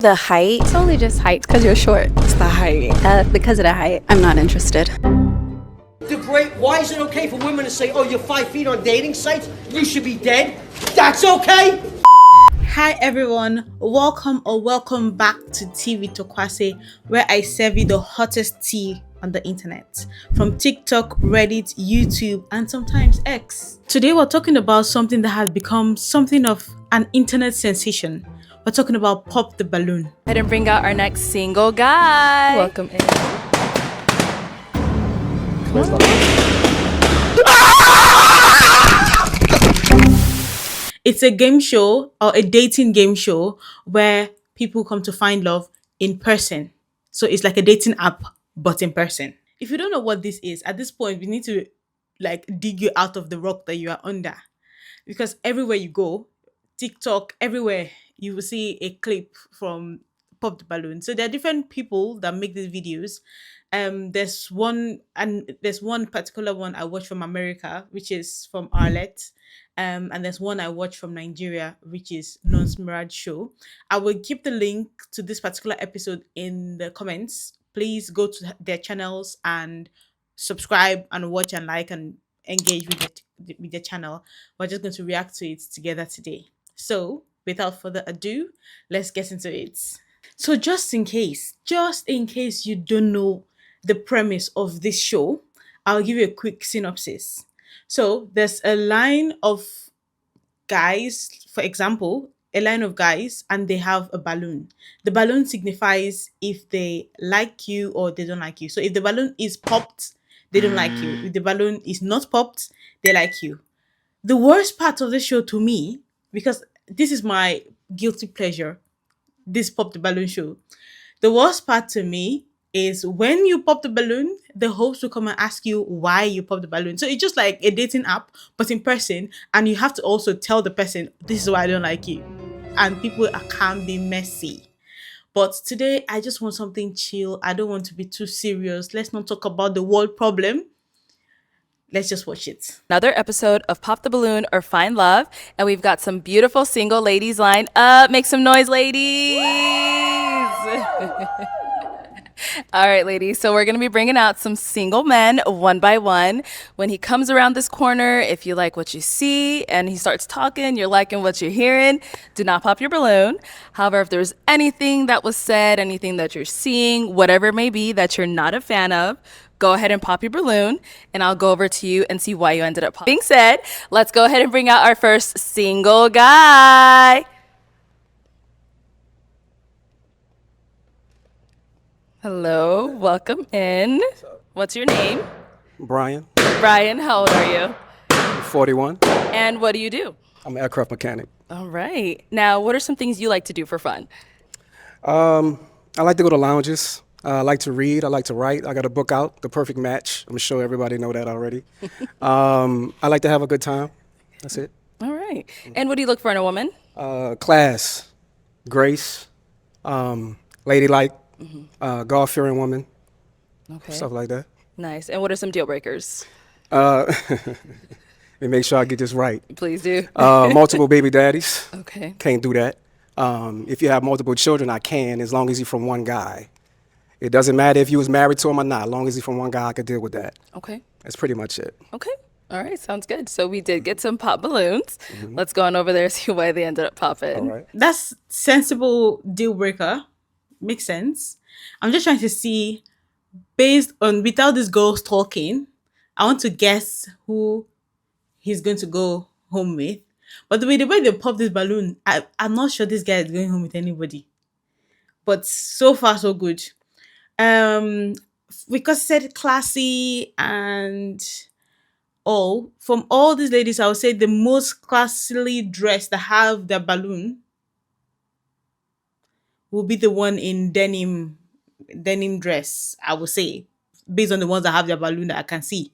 The height. It's only just height because you're short. It's the height. Because of the height. I'm not interested. The great, why is it okay for women to say, oh, you're 5 feet on dating sites? You should be dead. That's okay. Hi everyone, welcome back to TeaWithTorkwase, where I serve you the hottest tea on the internet, from TikTok, Reddit, YouTube, and sometimes X. Today we're talking about something that has become something of an internet sensation. We're talking about Pop the Balloon. Go ahead and bring out our next single guy. Welcome in. It's a game show or a dating game show where people come to find love in person. So it's like a dating app, but in person. If you don't know what this is, at this point, we need to dig you out of the rock that you are under. Because everywhere you go, TikTok, everywhere, you will see a clip from Pop the Balloon. So there are different people that make these videos. There's one particular one I watched from America, which is from Arlette. And there's one I watched from Nigeria, which is Non's Mirage Show. I will keep the link to this particular episode in the comments. Please go to their channels and subscribe and watch and like and engage with the channel. We're just going to react to it together today. So without further ado, let's get into it. So just in case you don't know the premise of this show, I'll give you a quick synopsis. So there's a line of guys, for example, a line of guys, and they have a balloon. The balloon signifies if they like you or they don't like you. So if the balloon is popped, they don't like you. If the balloon is not popped, they like you. The worst part of the show to me, because this is my guilty pleasure, this Pop the Balloon show. The worst part to me is when you pop the balloon, the host will come and ask you why you pop the balloon. So it's just like a dating app, but in person, and you have to also tell the person, this is why I don't like you. And people can be messy. But today, I just want something chill. I don't want to be too serious. Let's not talk about the world problem. Let's just watch it. Another episode of Pop the Balloon or Find Love. And we've got some beautiful single ladies lined up. Make some noise, ladies. All right, ladies. So we're going to be bringing out some single men one by one. When he comes around this corner, if you like what you see and he starts talking, you're liking what you're hearing, do not pop your balloon. However, if there's anything that was said, anything that you're seeing, whatever it may be that you're not a fan of, go ahead and pop your balloon, and I'll go over to you and see why you ended up popping. Being said, let's go ahead and bring out our first single guy. Hello, welcome in. What's your name? Brian, Brian, how old are you? 41. And what do you do? I'm an aircraft mechanic. All right. Now, what are some things you like to do for fun? I like to go to lounges. I like to read. I like to write. I got a book out, The Perfect Match. I'm sure everybody know that already. I like to have a good time. That's it. All right. And what do you look for in a woman? Class, grace, ladylike, God-fearing woman, Okay. stuff like that. Nice. And what are some deal breakers? Let me make sure I get this right. Please do. Multiple baby daddies. Okay. Can't do that. If you have multiple children, I can, as long as you're from one guy. It doesn't matter if you was married to him or not. As long as you're from one guy, I could deal with that. Okay. That's pretty much it. Okay. All right. Sounds good. So we did get some pop balloons. Let's go on over there and see why they ended up popping. All right. That's sensible deal breaker. Makes sense. I'm just trying to see, based on, without these girls talking, I want to guess who he's going to go home with. But the way they pop this balloon, I'm not sure this guy is going home with anybody. But so far, so good. Because said classy and all, from all these ladies, I would say the most classily dressed that have their balloon will be the one in denim dress, I would say, based on the ones that have their balloon that I can see.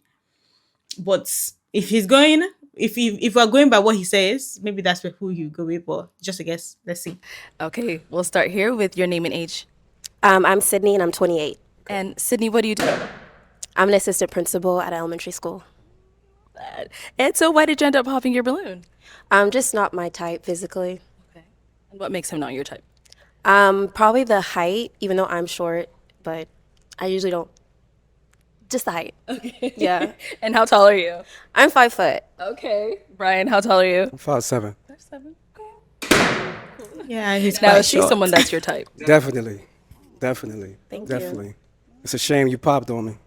But if we're going by what he says, maybe that's who you go with, but just a guess. Let's see. Okay. We'll start here with your name and age. I'm Sydney and I'm 28. And Sydney, what do you do? I'm an assistant principal at an elementary school. And so why did you end up popping your balloon? Just not my type physically. Okay. And what makes him not your type? Probably the height, even though I'm short, but I usually don't. Just the height. Okay. Yeah. And how tall are you? I'm 5 foot. Okay. Brian, how tall are you? 5'7". 5'7". Yeah, he's Now, quite is she short. someone that's your type? Definitely. Thank you. Definitely. It's a shame you popped on me.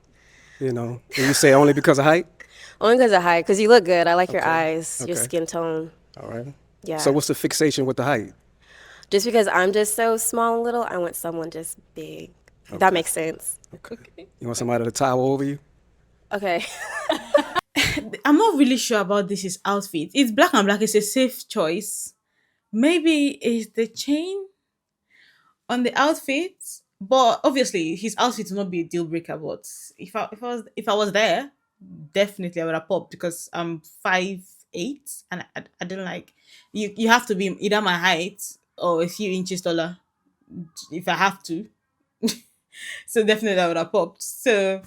You know, and you say only because of height? Only because of height, because you look good. I like your Okay. eyes, your Okay. skin tone. All right. Yeah. So what's the fixation with the height? Just because I'm just so small and little, I want someone just big. If that makes sense. You want somebody to tower over you? Okay. I'm not really sure about this his outfit. It's black and black. It's a safe choice. Maybe it's the chain on the outfit, but obviously his outfit will not be a deal breaker. But if I was there, definitely I would have popped because I'm 5'8" and I don't like you have to be either my height or a few inches taller if I have to. So definitely I would have popped. So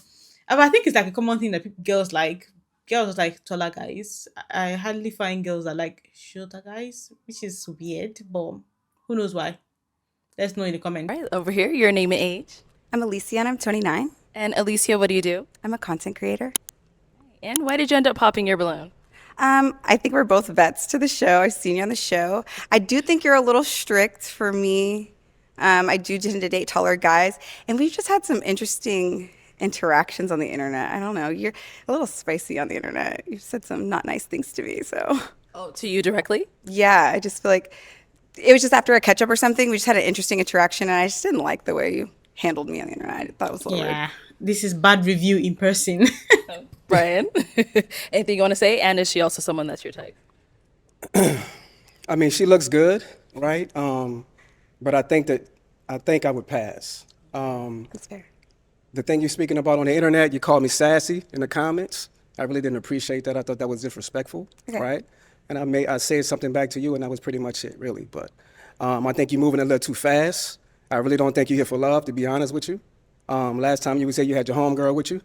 but I think it's like a common thing that girls like. Girls like taller guys. I hardly find girls that like shorter guys, which is weird, but who knows why? Let's know in the comments. All right, over here, your name and age. I'm Alicia and I'm 29. And Alicia, what do you do? I'm a content creator. And why did you end up popping your balloon? I think we're both vets to the show. I've seen you on the show. I do think you're a little strict for me. I do tend to date taller guys, and we've just had some interesting interactions on the internet. I don't know. You're a little spicy on the internet. You've said some not nice things to me, so. Oh, to you directly? Yeah, I just feel like it was just after a catch up or something. We just had an interesting interaction, and I just didn't like the way you handled me on the internet. I thought it was a little rude. Yeah, this is bad review in person. Brian, anything you want to say? And is she also someone that's your type? I mean, she looks good, right? But I think I would pass. That's fair. The thing you're speaking about on the internet, you called me sassy in the comments. I really didn't appreciate that. I thought that was disrespectful, Okay. right? And I said something back to you, and that was pretty much it, really. But I think you're moving a little too fast. I really don't think you're here for love, to be honest with you. Last time you said you had your homegirl with you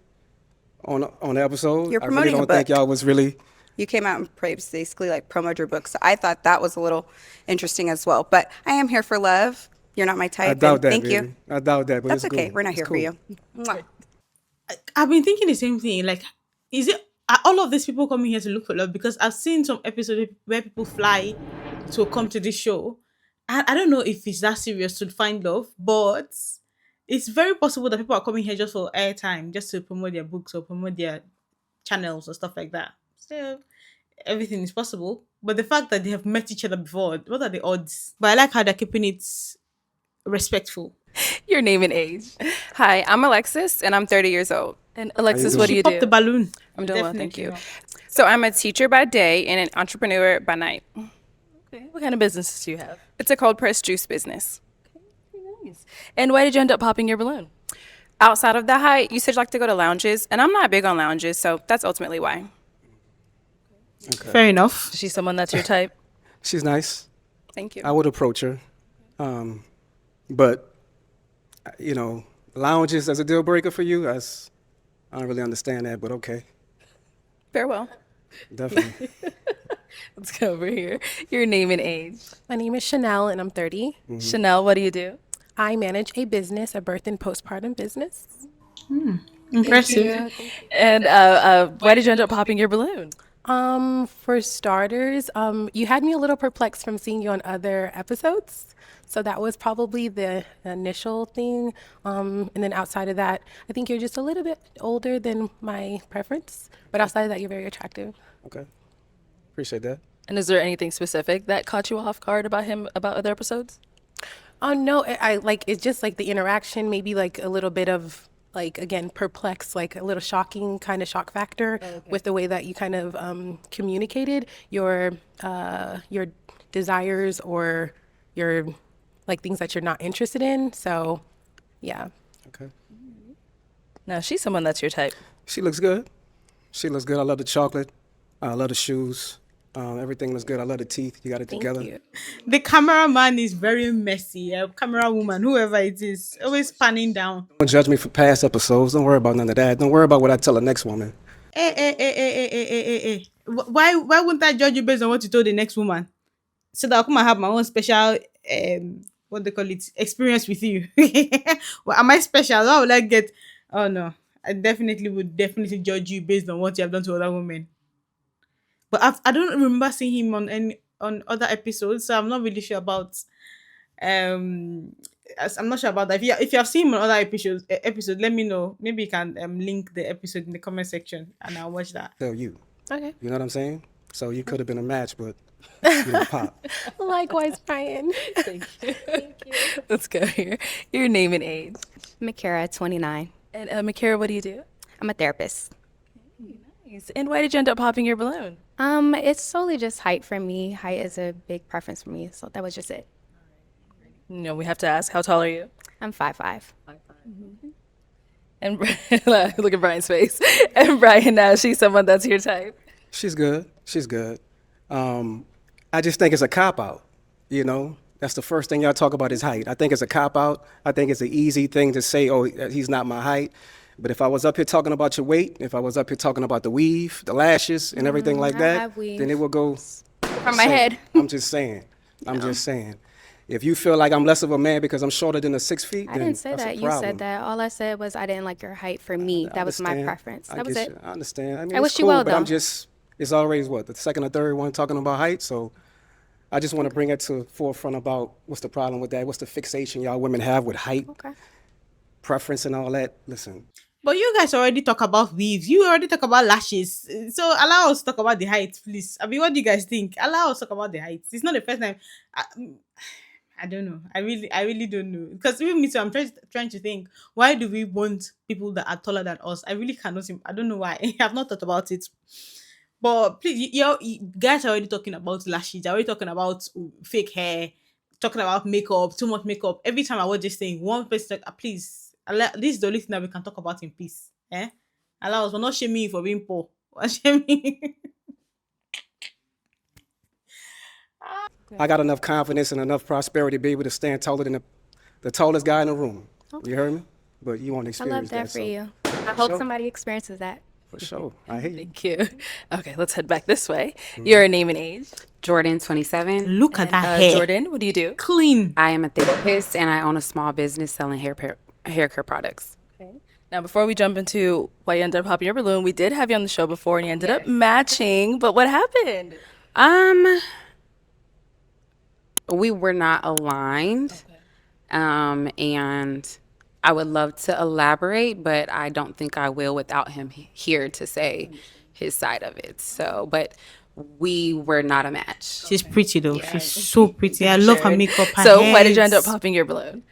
on the episode. You're I really promoting a don't think book. y'all was really. You came out and basically like promoted your book. So I thought that was a little interesting as well. But I am here for love. You're not my type. I doubt and that. Thank baby. you. I doubt that. But That's it's okay. cool. We're not It's here cool. for you. Mwah. I've been thinking the same thing. Like, is it are all of these people coming here to look for love? Because I've seen some episodes where people fly to come to this show. I don't know if it's that serious to find love, but it's very possible that people are coming here just for airtime, just to promote their books or promote their channels or stuff like that. So everything is possible. But the fact that they have met each other before, what are the odds? But I like how they're keeping it respectful. Your name and age. Hi, I'm Alexis, and I'm 30 years old. And Alexis, doing? what do She you popped do? the balloon. I'm doing well, thank Definitely you. not. So I'm a teacher by day and an entrepreneur by night. Okay. What kind of businesses do you have? It's a cold pressed juice business. Nice. And why did you end up popping your balloon? Outside of the height, you said you like to go to lounges, and I'm not big on lounges, so that's ultimately why. Fair enough. Is she someone that's your type? She's nice. Thank you. I would approach her. But, lounges as a deal breaker for you, I don't really understand that, but okay. Farewell. Definitely. Let's go over here. Your name and age. My name is Chanel and I'm 30. Chanel, what do you do? I manage a business, a birth and postpartum business. Impressive. And why did you end up popping your balloon? For starters, you had me a little perplexed from seeing you on other episodes. So that was probably the initial thing. And then outside of that, I think you're just a little bit older than my preference. But outside of that, you're very attractive. Okay. Appreciate that. And is there anything specific that caught you off guard about him, about other episodes? Oh no, I like it's just like the interaction, maybe like a little bit of like again perplexed, like a little shocking kind of shock factor with the way that you kind of communicated your desires or your like things that you're not interested in. So yeah. Okay. No, she's someone that's your type. She looks good. She looks good. I love the chocolate. I love the shoes. Everything looks good. I love the teeth. You got it together. you. The cameraman is very messy. A camera woman, whoever it is, always panning down. Don't judge me for past episodes. Don't worry about none of that. Don't worry about what I tell the next woman. Why wouldn't I judge you based on what you told the next woman? So that I come and have my own special what they call it, experience with you. Well, am I special? How would I get? Oh no, I definitely would definitely judge you based on what you have done to other women. But I don't remember seeing him on other episodes, so I'm not really sure about I'm not sure about that. If you have seen him on other episodes, let me know. Maybe you can link the episode in the comment section, and I'll watch that. Tell you. Okay. You know what I'm saying? So you could have been a match, but you didn't pop. Likewise, Brian. Thank you. Let's go here. Your name and age. Makara, 29. And Makara, what do you do? I'm a therapist. Nice. And why did you end up popping your balloon? It's solely just height for me. Height is a big preference for me, so that was just it. We have to ask, how tall are you? I'm 5'5". And look at Brian's face. And Brian, now she's someone that's your type. She's good. She's good. I just think it's a cop out. You know, that's the first thing y'all talk about is height. I think it's a cop out. I think it's an easy thing to say, oh, he's not my height. But if I was up here talking about your weight, if I was up here talking about the weave, the lashes, and everything like I that, have weave. then it will go From my head. I'm just saying. I'm just saying. If you feel like I'm less of a man because I'm shorter than the 6 feet, I then didn't say that's a that. You problem. said that. All I said was I didn't like your height for me. That was my understand. preference. I That was get it. you. I understand. I mean, I it's wish you cool, well, but I'm though. just, it's always what, the second or third one talking about height. So I just want to bring it to forefront about what's the problem with that. What's the fixation y'all women have with height, Okay. preference and all that. Listen, But you guys already talk about weaves. You already talk about lashes. So allow us to talk about the height, please. I mean, what do you guys think? Allow us to talk about the height. It's not the first time. I don't know. I really don't know. Because even me too, I'm trying to think. Why do we want people that are taller than us? I really cannot. I don't know why. I've not thought about it. But please, you guys are already talking about lashes. You're already talking about fake hair. Talking about makeup. Too much makeup. Every time I watch this thing, one person please. This is the only thing that we can talk about in peace. Allow us. We're not shaming you for being poor. We're shaming. I got enough confidence and enough prosperity to be able to stand taller than the tallest guy in the room. You heard me? But you won't I experience love that for so, you. I hope sure. somebody experiences that. For sure. I hear you. Thank you. Okay, let's head back this way. Your name and age. Jordan, 27. Look at that hair. Jordan, what do you do? Clean. I am a therapist and I own a small business selling hair care products. Now, before we jump into why you ended up popping your balloon, we did have you on the show before and you ended up matching. But what happened? We were not aligned. And I would love to elaborate, but I don't think I will without him here to say his side of it. So, but we were not a match. She's pretty though. She's so pretty. I love her makeup. Her So why did you end up hairs. popping your balloon?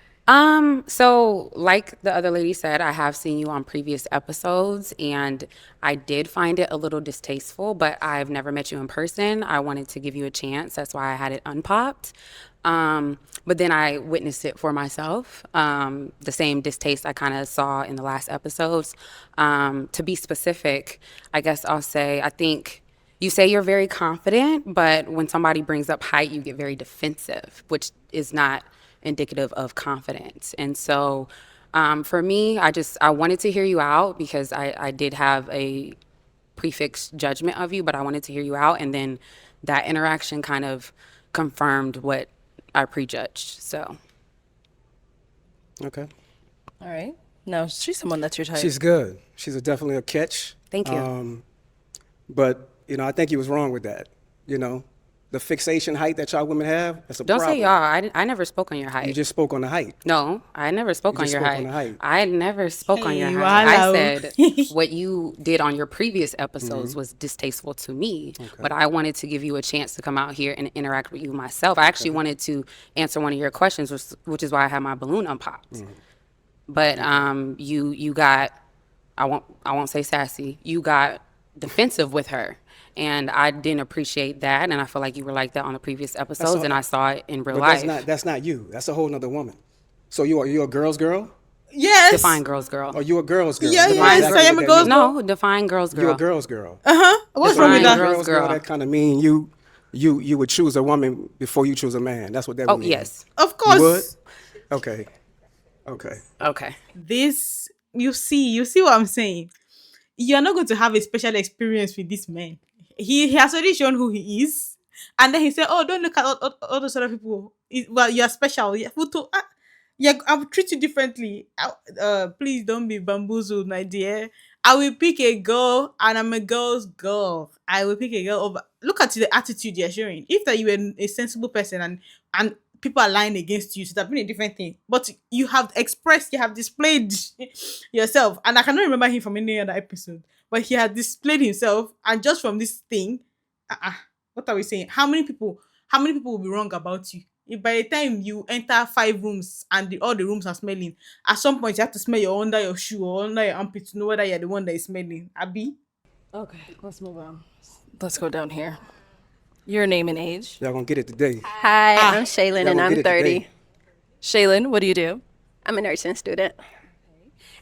So like the other lady said, I have seen you on previous episodes and I did find it a little distasteful, but I've never met you in person. I wanted to give you a chance. That's why I had it unpopped. But then I witnessed it for myself. The same distaste I kind of saw in the last episodes. To be specific, I guess I'll say, I think you say you're very confident, but when somebody brings up height, you get very defensive, which is not indicative of confidence. And so for me, I wanted to hear you out because I did have a prefixed judgment of you, but I wanted to hear you out. And then that interaction kind of confirmed what I prejudged. So. Okay. All right. No, she's someone that's your type. She's good. She's definitely a catch. Thank you. But, I think you was wrong with that. The fixation height that y'all women have, that's a Don't problem. say y'all. I never spoke on your height. You just spoke on the height. No, I never spoke You on just your spoke height. on the height. I never spoke on your Hey, height. I wow. said what you did on your previous episodes was distasteful to me, but I wanted to give you a chance to come out here and interact with you myself. I actually wanted to answer one of your questions, which is why I had my balloon unpopped. But you got, I won't say sassy. You got defensive with her. And I didn't appreciate that, and I feel like you were like that on the previous episodes, and I saw it in real life. That's not you. That's a whole nother woman. So you a girl's girl? Yes. Define girl's girl. Or you a girl's girl? Yeah, Define yes, exactly I am what a that girl's means. No, define girl's girl. You a girl's girl. What's wrong with Define that? girl's girl. That kind of mean you would choose a woman before you choose a man. That's what that Oh, would mean. yes. Of course. You would? Okay. Okay. This you see what I'm saying. You're not going to have a special experience with this man. He has already shown who he is. And then he said, "Oh, don't look at all those other people. Well, you're special. Yeah, yeah, I'll treat you differently. Please don't be bamboozled, my dear. I will pick a girl, and I'm a girl's girl. I will pick a girl over. Look at the attitude you're showing. If that you were a sensible person and people are lying against you, so that's been a different thing. But you have expressed, you have displayed yourself, and I cannot remember him from any other episode. But he had displayed himself, and just from this thing, what are we saying? How many people? How many people will be wrong about you? If by the time you enter 5 rooms and all the rooms are smelling, at some point you have to smell your under your shoe or under your armpit to know whether you're the one that is smelling. Abi? Okay, let's move on. Let's go down here. Your name and age. Y'all gonna get it today. Hi, I'm Shaylin Y'all and gonna I'm get it 30. today. Shaylin, what do you do? I'm a nursing student.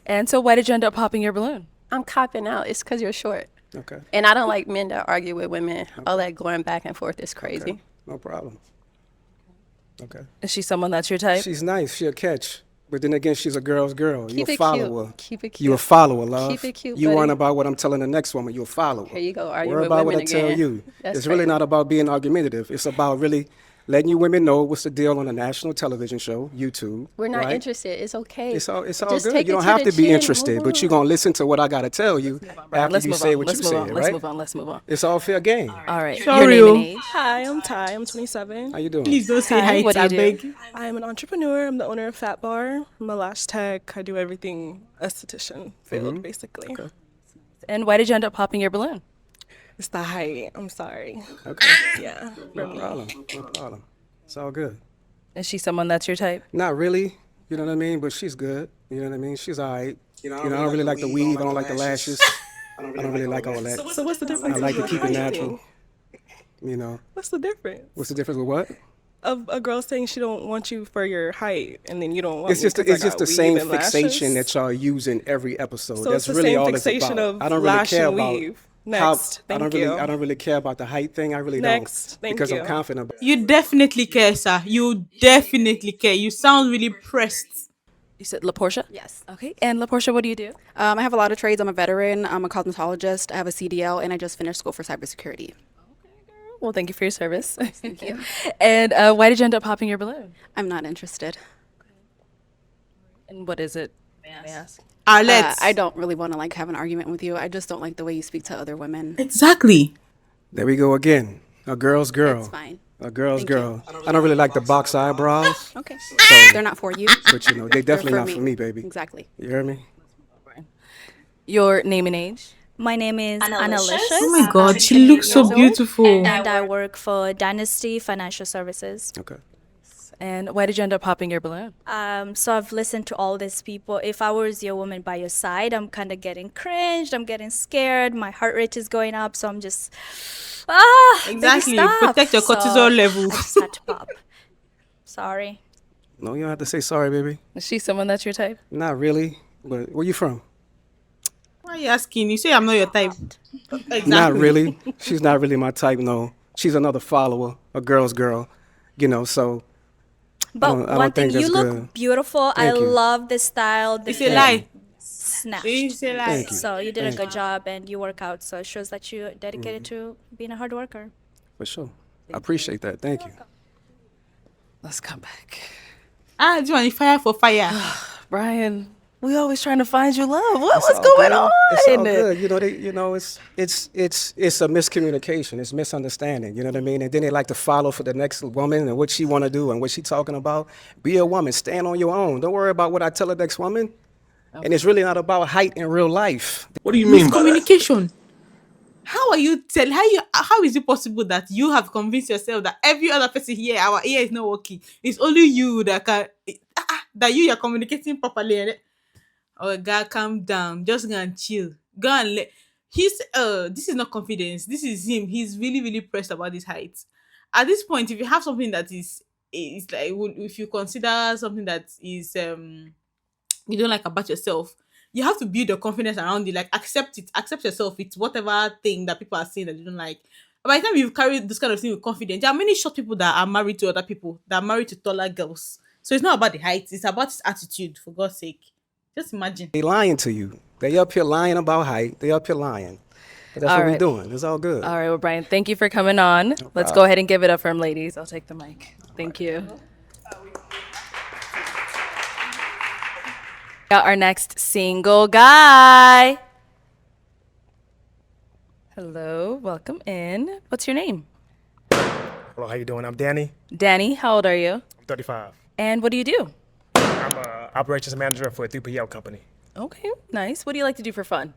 And so why did you end up popping your balloon? I'm copping out. It's because you're short. Okay. And I don't like men that argue with women. All that going back and forth is crazy. Okay. No problem. Okay. Is she someone that's your type? She's nice. She'll catch. But then again, she's a girl's girl. Keep You a it follower. cute. Keep it You a cute. follower, love. Keep it cute, You buddy. weren't about what I'm telling the next woman. You a follower. Here you go, arguing Worry with about what I women tell again. you. That's It's really crazy. not about being argumentative. It's about really letting you women know what's the deal on a national television show, YouTube. We're not right? interested. It's okay. It's all Just good. take You it don't to have the to be chin. interested, Move but you're on. gonna listen to what I gotta tell you after Let's you move say on. what Let's you move say, on. Let's right? move on. Let's move on. It's all fair game. All right. Sorry, Your name oh. and age. Hi, I'm Ty. I'm 27. How you doing? Please don't say Hi, hi. what do I you do? beg. I am an entrepreneur. I'm the owner of Fat Bar. I'm a lash tech. I do everything esthetician field, basically. Okay. And why did you end up popping your balloon? It's the height. I'm sorry. Okay. Yeah. No problem. No problem. It's all good. Is she someone that's your type? Not really. You know what I mean? But she's good. You know what I mean? She's all right. You know, I don't really like the weave. I don't like the lashes. I don't really like all that. So what's the difference? I like to with keep it height natural. thing? You know. What's the difference? What's the difference with what? Of a girl saying she don't want you for your height, and then you don't want It's me just 'cause I it's just got the weave same and fixation lashes? that y'all use in every episode. So That's it's the really same all it's fixation about. of I don't really lash care and about weave. how Next. I don't Thank really you. I don't really care about the height thing. I really Next. don't Thank because you. I'm confident about You definitely care, sir. You definitely care. You sound really pressed. You said LaPortia? Yes. Okay. And LaPortia, what do you do? I have a lot of trades. I'm a veteran. I'm a cosmetologist. I have a CDL, and I just finished school for cybersecurity. Well, thank you for your service. Thank you. And why did you end up popping your balloon? I'm not interested. And what is it? May I ask? Arlette. I don't really want to have an argument with you. I just don't like the way you speak to other women. Exactly. There we go again. A girl's girl. It's fine. A girl's Thank girl. I don't really like the box eyebrows. Okay. So, They're not for you. but you know, they They're definitely not for me, baby. Exactly. You hear me? Your name and age? My name is Annalicious. Oh my God, she looks so beautiful. And I work for Dynasty Financial Services. Okay. And why did you end up popping your balloon? So I've listened to all these people. If I was your woman by your side, I'm kind of getting cringed. I'm getting scared. My heart rate is going up. So I'm just, baby, Exactly. stop. Protect your So cortisol level. I just had to pop. Sorry. No, you don't have to say sorry, baby. Is she someone that's your type? Not really. But where you from? Why are you asking? You say I'm not your type. Exactly. Not really. She's not really my type, no. She's another follower, a girl's girl, you know, so But I one don't thing, think you that's look good. beautiful. I Thank you. love the style. The It's a lie. snatched. It's a lie. Thank you. So you did Thank a good job and you work out. So it shows that you're dedicated to being a hard worker. For sure. I appreciate that. Thank you. Let's come back. Do you want fire for fire? Brian, we always trying to find you love. What's It's all going good. on? It's all good. It's a miscommunication. It's misunderstanding. You know what I mean? And then they like to follow for the next woman and what she want to do and what she talking about. Be a woman. Stand on your own. Don't worry about what I tell the next woman. Okay. And it's really not about height in real life. What do you mean by communication? How are you how is it possible that you have convinced yourself that every other person here, our ear is not working? It's only you that can that you're communicating properly. And oh God, calm down. Just go and chill. Go and this is not confidence. This is him. He's really, really pressed about his height. At this point, if you have something that is like if you consider something that is you don't like about yourself, you have to build your confidence around it. Like accept yourself with whatever thing that people are saying that you don't like. By the time you've carried this kind of thing with confidence, there are many short people that are married to other people, that are married to taller girls. So it's not about the height, it's about his attitude, for God's sake. Just imagine. They lying to you. They up here lying about height. They up here lying. But that's All what we're right. doing. It's all good. All right, well, Brian, thank you for coming on. Let's go problem. ahead and give it up for him, ladies. I'll take the mic. Thank you. Got our next single guy. Hello, welcome in. What's your name? Hello, how you doing? I'm Danny. Danny, how old are you? I'm 35. And what do you do? I'm a operations manager for a 3PL company. Okay, nice. What do you like to do for fun?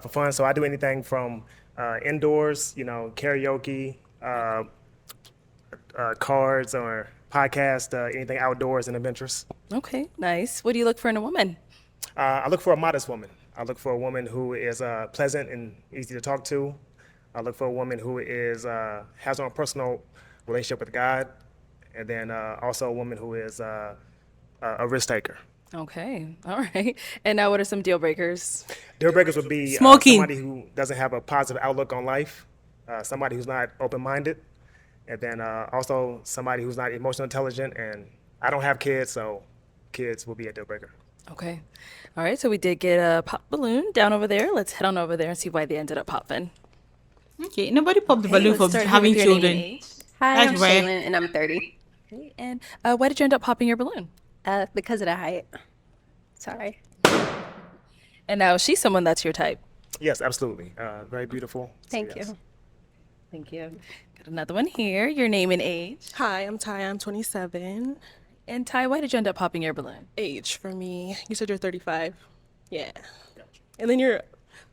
For fun, so I do anything from indoors, karaoke, cards or podcast, anything outdoors and adventurous. Okay, nice. What do you look for in a woman? I look for a modest woman. I look for a woman who is pleasant and easy to talk to. I look for a woman who is has her own personal relationship with God, and then also a woman who is a risk taker. Okay, all right. And now what are some deal breakers? Deal breakers would be Smoking. somebody who doesn't have a positive outlook on life, somebody who's not open-minded, and then also somebody who's not emotionally intelligent. And I don't have kids, so kids will be a deal breaker. Okay. All right, so we did get a pop balloon down over there. Let's head on over there and see why they ended up popping. Okay, nobody popped the balloon for having children. Hi, That's I'm rare. Shaylin, and I'm 30. Okay, and why did you end up popping your balloon? Because of the height. Sorry. And now she's someone that's your type. Yes, absolutely. Very beautiful. Thank Yes. you. Thank you. Got another one here. Your name and age. Hi, I'm Ty. I'm 27. And Ty, why did you end up popping your balloon? Age for me. You said you're 35. Yeah. And then you're a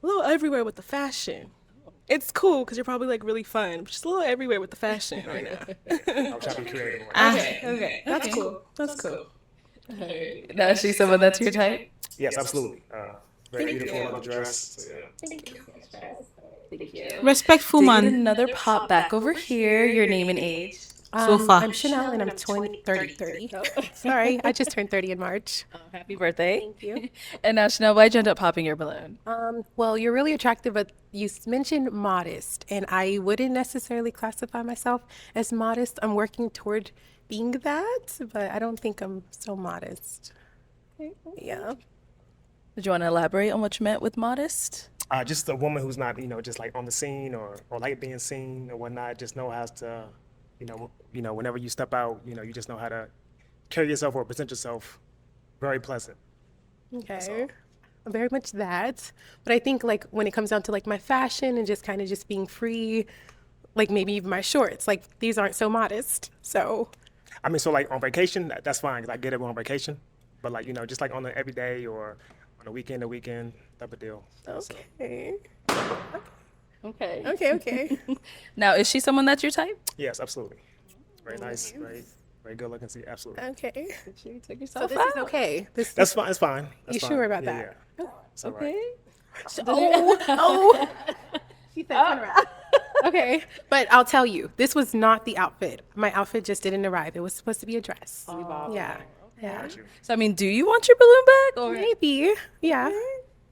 little everywhere with the fashion. It's cool because you're probably like really fun, but just a little everywhere with the fashion right now. I'm trying to be creative. Okay. That's cool. That's cool. Now is she someone that's your type? Yes, absolutely. Very beautiful, love the dress. So, yeah. Respectful Did man. get another pop back over here. Your name and age. So far. I'm Chanel and I'm 30. Sorry, I just turned 30 in March. Happy birthday. Thank you. And now, Chanel, why'd you end up popping your balloon? Well, you're really attractive, but you mentioned modest, and I wouldn't necessarily classify myself as modest. I'm working toward being that, but I don't think I'm so modest. Yeah. Did you want to elaborate on what you meant with modest? Just a woman who's not, just like on the scene or like being seen or whatnot. Just know how to, whenever you step out, you just know how to carry yourself or present yourself very pleasant. Okay. Very much that. But I think like when it comes down to like my fashion and just kind of just being free, like maybe even my shorts, like these aren't so modest. So I mean, so like on vacation, that's fine because I get it on vacation. But like, just like on the everyday or on a weekend type of deal. okay. Okay. Okay. Now, is she someone that's your type? Yes, absolutely. Very nice, very good looking. Absolutely. Okay. You took So yourself this out. is okay. That's fine. It's fine. That's You fine. sure about Yeah, that? Yeah. It's all right. Okay. Oh. She said turn around. Okay, but I'll tell you, this was not the outfit. My outfit just didn't arrive. It was supposed to be a dress. Yeah. Yeah. So, I mean, do you want your balloon back? Or Maybe. Yeah.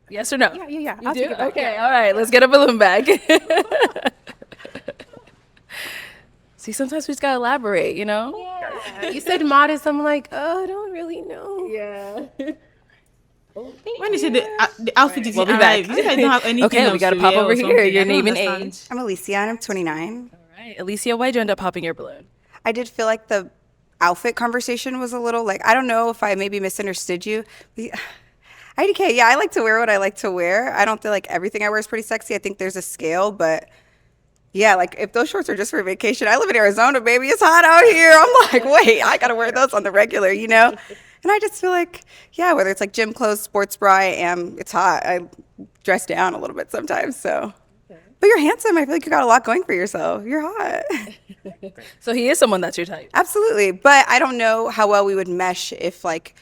yes or no? Yeah. You I'll do? take it back. Okay, all right, let's get a balloon back. See, sometimes we just gotta elaborate, Yeah. You said modest. I'm like, oh, I don't really know. Yeah. When you say the outfit is We'll be arrive, back. you guys don't have anything. Okay, we of gotta pop Surreal or over here. something. Your I don't name and understand. age. I'm Alicia and I'm 29. All right, Alicia, why'd you end up popping your balloon? I did feel like the outfit conversation was a little like, I don't know if I maybe misunderstood you. IDK, yeah, I like to wear what I like to wear. I don't feel like everything I wear is pretty sexy. I think there's a scale, but yeah, like if those shorts are just for vacation, I live in Arizona, baby. It's hot out here. I'm like, wait, I gotta wear those on the regular, And I just feel like, yeah, whether it's like gym clothes, sports bra, it's hot. I dress down a little bit sometimes, so. But you're handsome. I feel like you got a lot going for yourself. You're hot. So he is someone that's your type. Absolutely. But I don't know how well we would mesh if like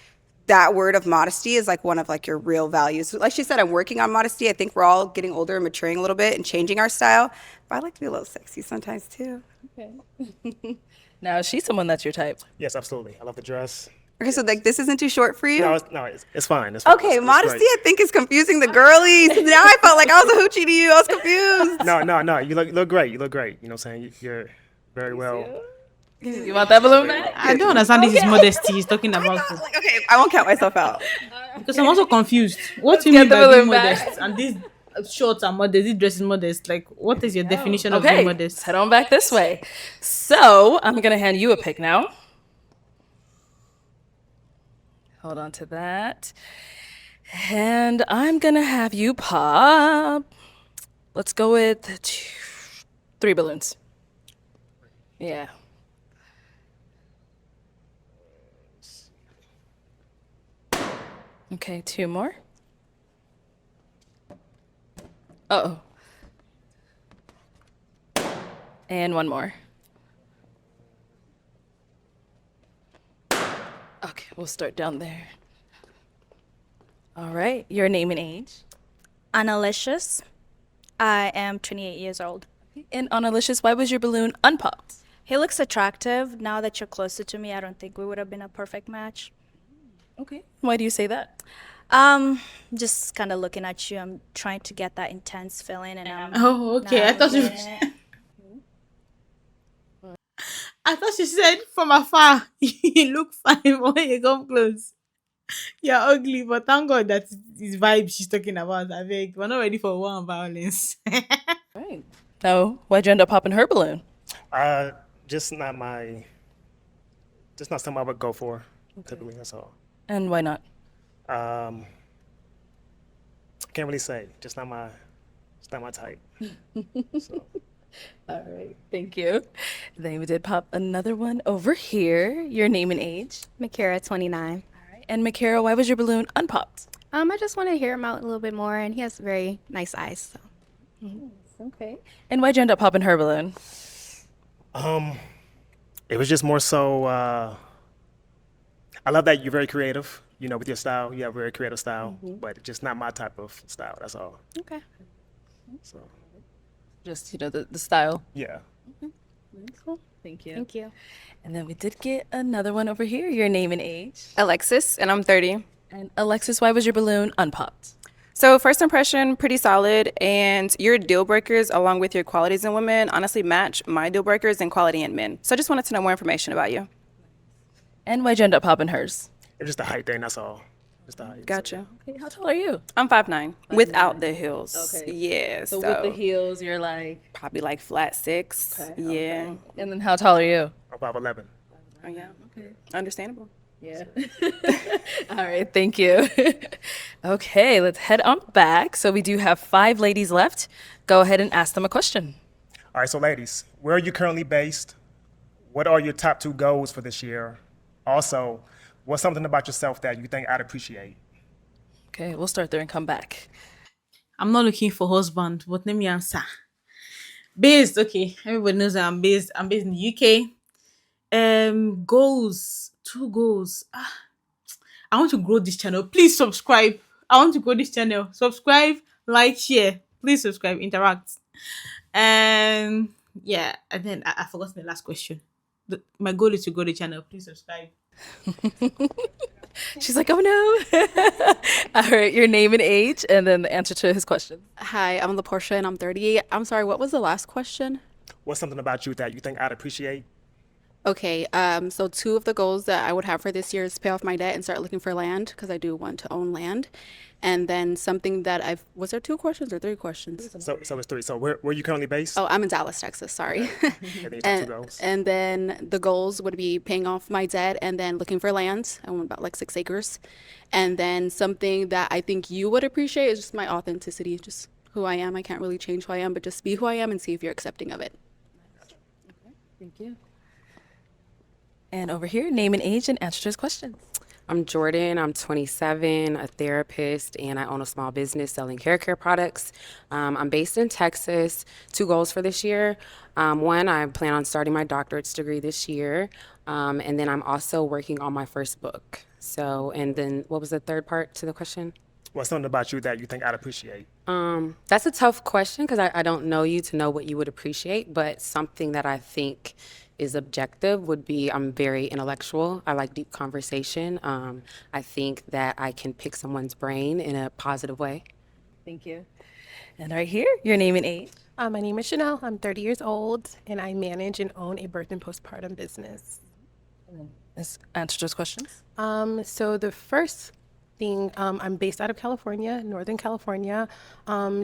that word of modesty is like one of like your real values. Like she said, I'm working on modesty. I think we're all getting older and maturing a little bit and changing our style. But I like to be a little sexy sometimes too. Okay. Now, is she someone that's your type? Yes, absolutely. I love the dress. Okay, so like this isn't too short for you? No, it's fine. It's fine. Okay, It's modesty great. I think is confusing the girlies. Now I felt like I was a hoochie to you. I was confused. No. You look great. You look great. You know what I'm saying? You're very well. You want that balloon back? I don't understand this is modesty he's talking about. Okay, I won't count myself out. Because I'm also confused. What do Let's you mean get the by being balloon back. modest? And this short and modest? He dresses modest. Like, what is your definition of being Okay, modest? let's head on back this way. So I'm gonna hand you a pick now. Hold on to that. And I'm gonna have you pop. Let's go with 3 balloons. Yeah. Okay, 2 more. Uh-oh. And 1 more. Okay, we'll start down there. All right, your name and age. Annalicious. I am 28 years old. And Annalicious, why was your balloon unpopped? He looks attractive. Now that you're closer to me, I don't think we would have been a perfect match. Okay. Why do you say that? Just kind of looking at you. I'm trying to get that intense feeling, and I'm. Oh, okay. I thought she said from afar, you look fine, but when you come close, you're ugly. But thank God that is vibe she's talking about. I beg, we're not ready for war and violence. Right. No, why'd you end up popping her balloon? Just not something I would go for. Typically, that's all. And why not? Can't really say. It's not my type. So. All right, thank you. Then we did pop another one over here. Your name and age. Makara, 29. All right. And Makara, why was your balloon unpopped? I just want to hear him out a little bit more, and he has very nice eyes. So. Okay. And why'd you end up popping her balloon? It was just more so. I love that you're very creative. You know, with your style, you have a very creative style, but it's just not my type of style. That's all. Okay. So. Just, the style. Yeah. Cool. Thank you. Thank you. And then we did get another one over here. Your name and age. Alexis, and I'm 30. And Alexis, why was your balloon unpopped? So first impression, pretty solid, and your deal breakers along with your qualities in women honestly match my deal breakers and quality in men. So I just wanted to know more information about you. And why'd you end up popping hers? It's just a height thing. That's all. Just the height. Gotcha. Okay, how tall are you? I'm 5'9", without the heels. Okay. Yeah. So with the heels, you're like probably like flat 6. Okay, Yeah. okay. And then how tall are you? I'm 5'11". Oh yeah. Okay. Understandable. Yeah. All right, thank you. Okay, let's head on back. So we do have 5 ladies left. Go ahead and ask them a question. All right, so ladies, where are you currently based? What are your top 2 goals for this year? Also, what's something about yourself that you think I'd appreciate? Okay, we'll start there and come back. I'm not looking for husband, but let me answer. Based, okay. Everybody knows that I'm based. I'm based in the UK. Goals. 2 goals. I want to grow this channel. Please subscribe. I want to grow this channel. Subscribe, like, share. Please subscribe, interact. And yeah, and then I forgot the last question. My goal is to grow the channel. Please subscribe. She's like, oh no. All right, your name and age, and then the answer to his question. Hi, I'm LaPortia, and I'm 30. I'm sorry, what was the last question? What's something about you that you think I'd appreciate? Okay, so 2 of the goals that I would have for this year is pay off my debt and start looking for land, because I do want to own land. And then something that was there 2 questions or 3 questions? So it's 3. So where are you currently based? Oh, I'm in Dallas, Texas, sorry. And 2 goals. And then the goals would be paying off my debt and then looking for land. I want about like 6 acres. And then something that I think you would appreciate is just my authenticity, just who I am. I can't really change who I am, but just be who I am and see if you're accepting of it. Okay, thank you. And over here, name and age and answer to his questions. I'm Jordan. I'm 27, a therapist, and I own a small business selling hair care products. I'm based in Texas. 2 goals for this year. 1, I plan on starting my doctorate's degree this year. And then I'm also working on my first book. So, and then what was the third part to the question? What's something about you that you think I'd appreciate? That's a tough question because I don't know you to know what you would appreciate, but something that I think is objective would be I'm very intellectual. I like deep conversation. I think that I can pick someone's brain in a positive way. Thank you. And right here, your name and age. My name is Chanel. I'm 30 years old, and I manage and own a birth and postpartum business. Let's answer those questions. So the first thing, I'm based out of California, Northern California.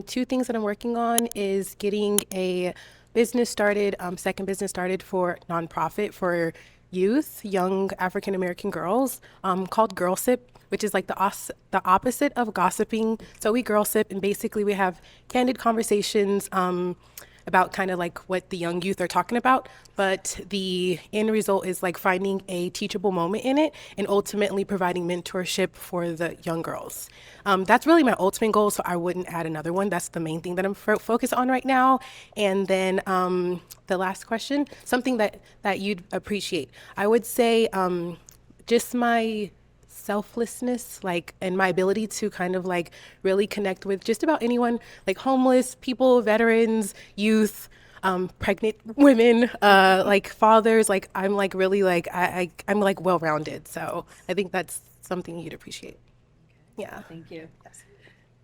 Two things that I'm working on is getting a business started, second business started for nonprofit for youth, young African American girls, called Girl Sip, which is like the opposite of gossiping. So we girl sip, and basically we have candid conversations about kind of like what the young youth are talking about, but the end result is like finding a teachable moment in it and ultimately providing mentorship for the young girls. That's really my ultimate goal, so I wouldn't add another one. That's the main thing that I'm focused on right now. And then the last question, something that you'd appreciate. I would say just my selflessness, like, and my ability to kind of like really connect with just about anyone, like homeless people, veterans, youth, pregnant women, like fathers. Like I'm like really like I'm like well-rounded. So I think that's something you'd appreciate. Yeah. Thank you.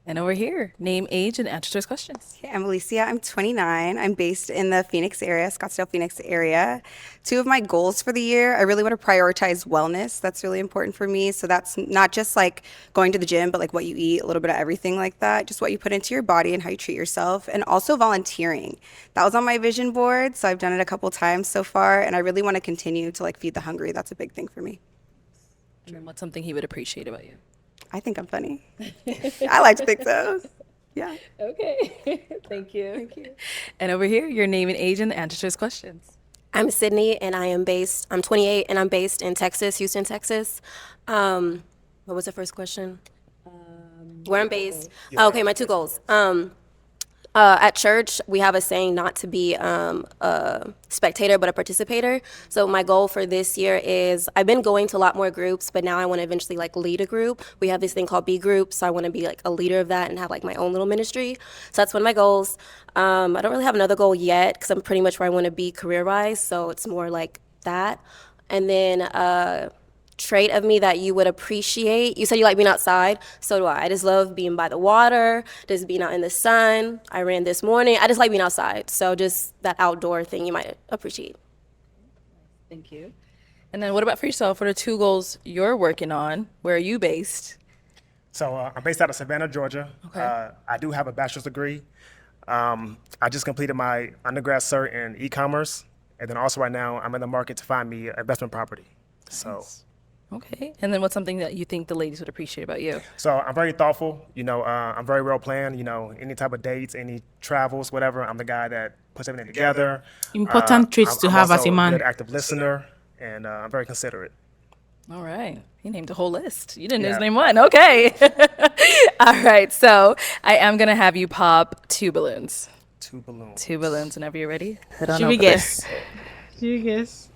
And over here, name, age, and answer to his questions. Okay, I'm Alicia. I'm 29. I'm based in the Phoenix area, Scottsdale, Phoenix area. Two of my goals for the year, I really want to prioritize wellness. That's really important for me. So that's not just like going to the gym, but like what you eat, a little bit of everything like that, just what you put into your body and how you treat yourself. And also volunteering. That was on my vision board. So I've done it a couple times so far. And I really want to continue to like feed the hungry. That's a big thing for me. And then what's something he would appreciate about you? I think I'm funny. I like to think so. Yeah. Okay. Thank you. Thank you. And over here, your name and age and the answer to his questions. I'm Sydney, and I'm 28, and I'm based in Texas, Houston, Texas. What was the first question? Where I'm based? Oh, okay, my two goals. At church, we have a saying not to be a spectator, but a participator. So my goal for this year is, I've been going to a lot more groups, but now I want to eventually like lead a group. We have this thing called B group, so I want to be like a leader of that and have like my own little ministry. So that's one of my goals. I don't really have another goal yet because I'm pretty much where I want to be career-wise, so it's more like that. And then trait of me that you would appreciate. You said you like being outside. So do I. I just love being by the water, just being out in the sun. I ran this morning. I just like being outside. So just that outdoor thing you might appreciate. Thank you. And then what about for yourself? What are two goals you're working on? Where are you based? So I'm based out of Savannah, Georgia. Okay. I do have a bachelor's degree. I just completed my undergrad cert in e-commerce. And then also right now, I'm in the market to find me an investment property. So. Okay. And then what's something that you think the ladies would appreciate about you? So I'm very thoughtful. I'm very well planned. Any type of dates, any travels, whatever. I'm the guy that puts everything together. Important traits to I'm have as also a man. Good active listener, and I'm very considerate. All right. He named a whole list. You didn't Yeah. just name one. Okay. All right. So I am going to have you pop two balloons. Two balloons. Two balloons. Whenever you're ready. Head on Should we over there. guess? Should we guess?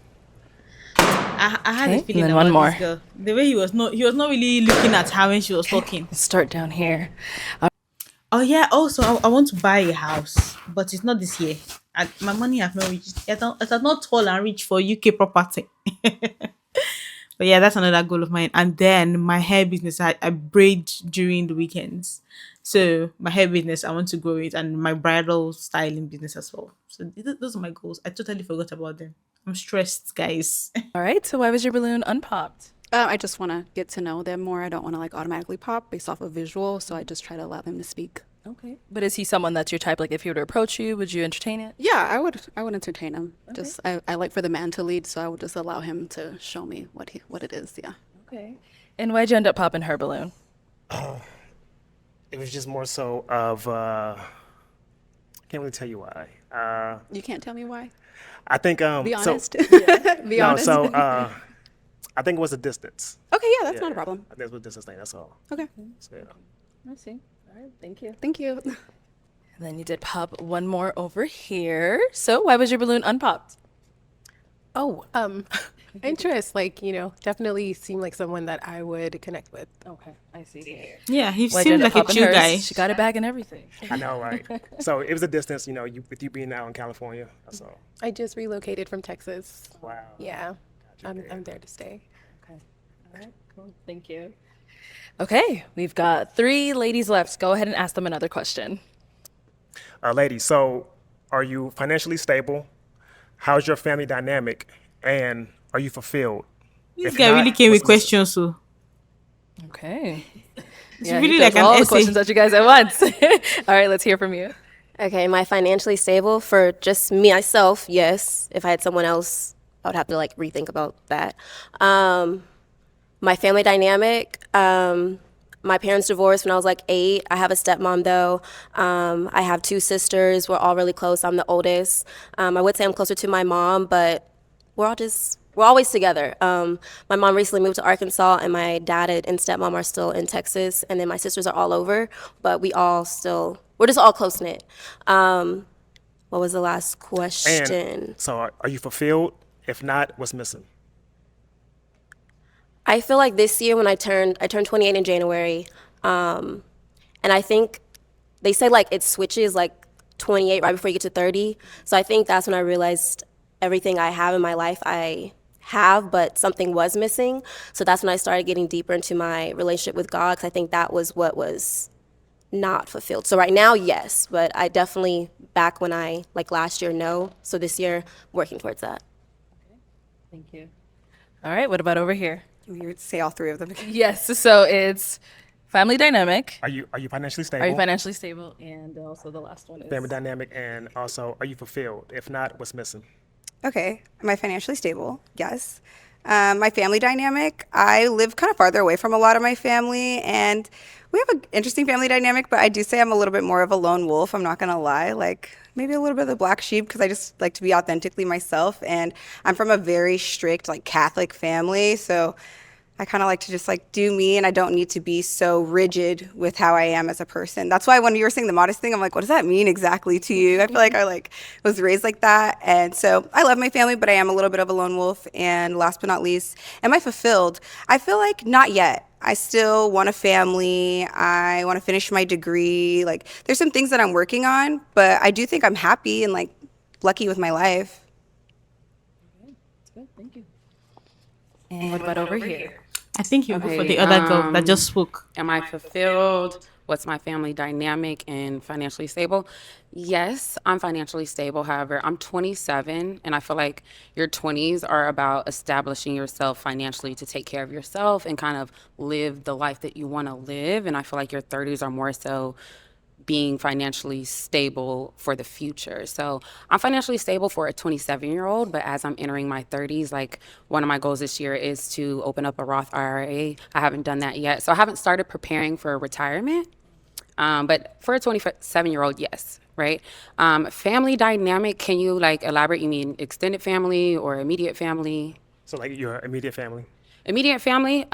I had Okay, a feeling and then about one more. this girl. The way he was not really looking at her when she was talking. Let's start down here. Oh yeah, also I want to buy a house, but it's not this year. My money have not reached. It's not tall and rich for UK property. But yeah, that's another goal of mine. And then my hair business, I braid during the weekends. So my hair business, I want to grow it, and my bridal styling business as well. So those are my goals. I totally forgot about them. I'm stressed, guys. All right. So why was your balloon unpopped? I just want to get to know them more. I don't want to like automatically pop based off of visual, so I just try to allow them to speak. Okay. But is he someone that's your type? Like if he were to approach you, would you entertain it? Yeah, I would entertain him. Okay. Just I like for the man to lead, so I would just allow him to show me what it is. Yeah. Okay. And why'd you end up popping her balloon? It was just more so of, I can't really tell you why. You can't tell me why? I think, Be honest. Be no, honest. so I think it was the distance. Okay, yeah, that's not a problem. I think it was a distance thing, that's all. Okay. So, yeah. I see. All right. Thank you. Thank you. And then you did pop one more over here. So why was your balloon unpopped? Oh, interest, like, definitely seemed like someone that I would connect with. Okay, I see. Yeah, he Why'd you seems end up like a popping chill hers? guy. She got a bag and everything. I know, right? So it was a distance, with you being out in California, that's all. I just relocated from Texas. Wow. Yeah, I'm there to stay. Okay. All right, cool. Thank you. Okay, we've got 3 ladies left. Go ahead and ask them another question. Ladies, so are you financially stable? How's your family dynamic? And are you fulfilled? This If guy not, really came with what's missing? questions, so. Okay. It's Yeah, really he like does an all the essay. questions at you guys at once. All right, let's hear from you. Okay, am I financially stable? For just me, myself, yes. If I had someone else, I would have to like rethink about that. My family dynamic, my parents divorced when I was like 8. I have a stepmom though. I have 2 sisters. We're all really close. I'm the oldest. I would say I'm closer to my mom, but we're always together. My mom recently moved to Arkansas, and my dad and stepmom are still in Texas, and then my sisters are all over, but we're just all close knit. What was the last question? And so, are you fulfilled? If not, what's missing? I feel like this year when I turned 28 in January, and I think they say like it switches like 28 right before you get to 30. So I think that's when I realized everything I have in my life I have, but something was missing. So that's when I started getting deeper into my relationship with God, because I think that was what was not fulfilled. So right now, yes, but I definitely back when I like last year, no. So this year, working towards that. Thank you. All right, what about over here? You would say all 3 of them again. Yes, so it's family dynamic. Are you financially stable? Are you financially stable? And also the last one is Family dynamic, and also, are you fulfilled? If not, what's missing? Okay. Am I financially stable? Yes. My family dynamic, I live kind of farther away from a lot of my family, and we have an interesting family dynamic, but I do say I'm a little bit more of a lone wolf. I'm not going to lie. Like, maybe a little bit of the black sheep, because I just like to be authentically myself. And I'm from a very strict, like, Catholic family, so I kind of like to just like do me, and I don't need to be so rigid with how I am as a person. That's why when you were saying the modest thing, I'm like, what does that mean exactly to you? I feel like I was raised like that. And so I love my family, but I am a little bit of a lone wolf. And last but not least, am I fulfilled? I feel like not yet. I still want a family. I want to finish my degree. Like, there's some things that I'm working on, but I do think I'm happy and like lucky with my life. That's good. Thank you. And what about over here? I think you go for the other girl that just spoke. Am I fulfilled? What's my family dynamic and financially stable? Yes, I'm financially stable. However, I'm 27, and I feel like your 20s are about establishing yourself financially to take care of yourself and kind of live the life that you want to live. And I feel like your 30s are more so being financially stable for the future. So I'm financially stable for a 27-year-old, but as I'm entering my 30s, like one of my goals this year is to open up a Roth IRA. I haven't done that yet. So I haven't started preparing for retirement, but for a 27-year-old, yes, right? Family dynamic, can you like elaborate? You mean extended family or immediate family? So, like your immediate family? Immediate family,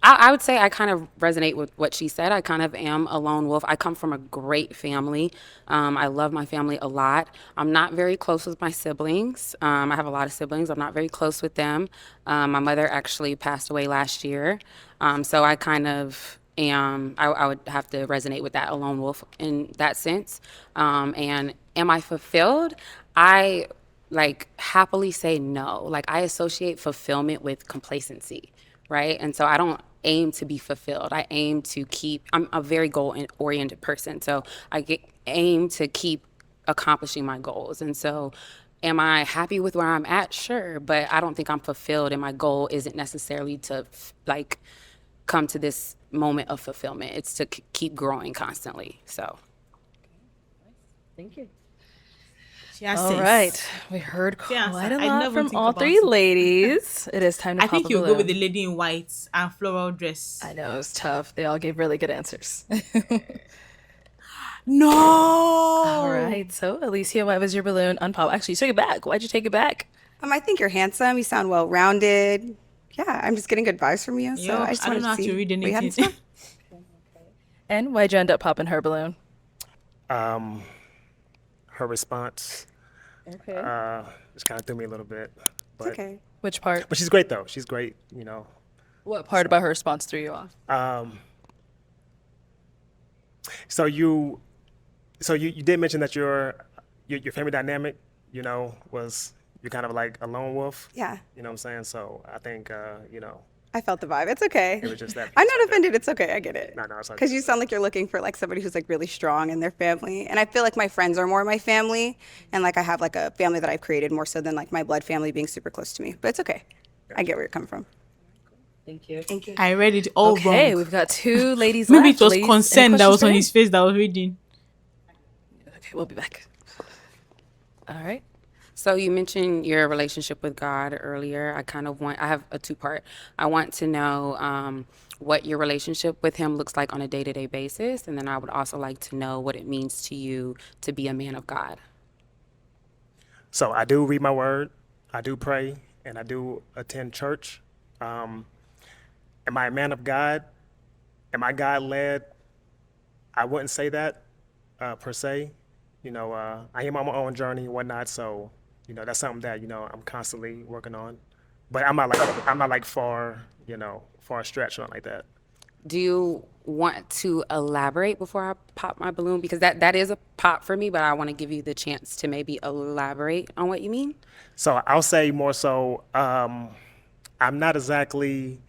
I would say I kind of resonate with what she said. I kind of am a lone wolf. I come from a great family. I love my family a lot. I'm not very close with my siblings. I have a lot of siblings. I'm not very close with them. My mother actually passed away last year. So I kind of am, I would have to resonate with that, a lone wolf in that sense. And am I fulfilled? I like happily say no. Like I associate fulfillment with complacency, right? And so I don't aim to be fulfilled. I aim to I'm a very goal-oriented person. So aim to keep accomplishing my goals. And so am I happy with where I'm at? Sure. But I don't think I'm fulfilled, and my goal isn't necessarily to like come to this moment of fulfillment. It's to keep growing constantly. So. Thank you. Yes, All sis. right. We heard Yes, quite a I lot never from think all about 3 it. ladies. It is time to I pop think a you'll go balloon. with the lady in white and floral dress. I know, it was tough. They all gave really good answers. No. All right. So, Alicia, why was your balloon unpop? Actually, you took it back. Why'd you take it back? I think you're handsome. You sound well-rounded. Yeah, I'm just getting good vibes from you. So Yo, I just I wanted don't know how to see to read what you had in anything. store. And why'd you end up popping her balloon? Her response Okay. just kind of threw me a little bit. But, okay. Which part? But she's great though. She's great, you know. What part about her response threw you off? So you did mention that your family dynamic, you know, was you're kind of like a lone wolf. Yeah. You know what I'm saying? So I think you know. I felt the vibe. It's okay. It was just that. I'm not offended. It's okay. I get it. No, it's okay. Because you sound like you're looking for like somebody who's like really strong in their family. And I feel like my friends are more my family. And like I have like a family that I've created more so than like my blood family being super close to me. But it's okay. I get where you're coming from. Thank you. Thank you. I read it all wrong. Okay, we've got 2 ladies Maybe left. it was Ladies, any consent that questions was for on him? his face that I was reading. Okay, we'll be back. All right. So you mentioned your relationship with God earlier. I have a 2-part. I want to know what your relationship with him looks like on a day-to-day basis. And then I would also like to know what it means to you to be a man of God. So I do read my word, I do pray, and I do attend church. Am I a man of God? Am I God led? I wouldn't say that per se. I am on my own journey and whatnot, so that's something that I'm constantly working on. But I'm not like far stretched or like that. Do you want to elaborate before I pop my balloon? Because that is a pop for me, but I want to give you the chance to maybe elaborate on what you mean. So I'll say more so, I'm not exactly,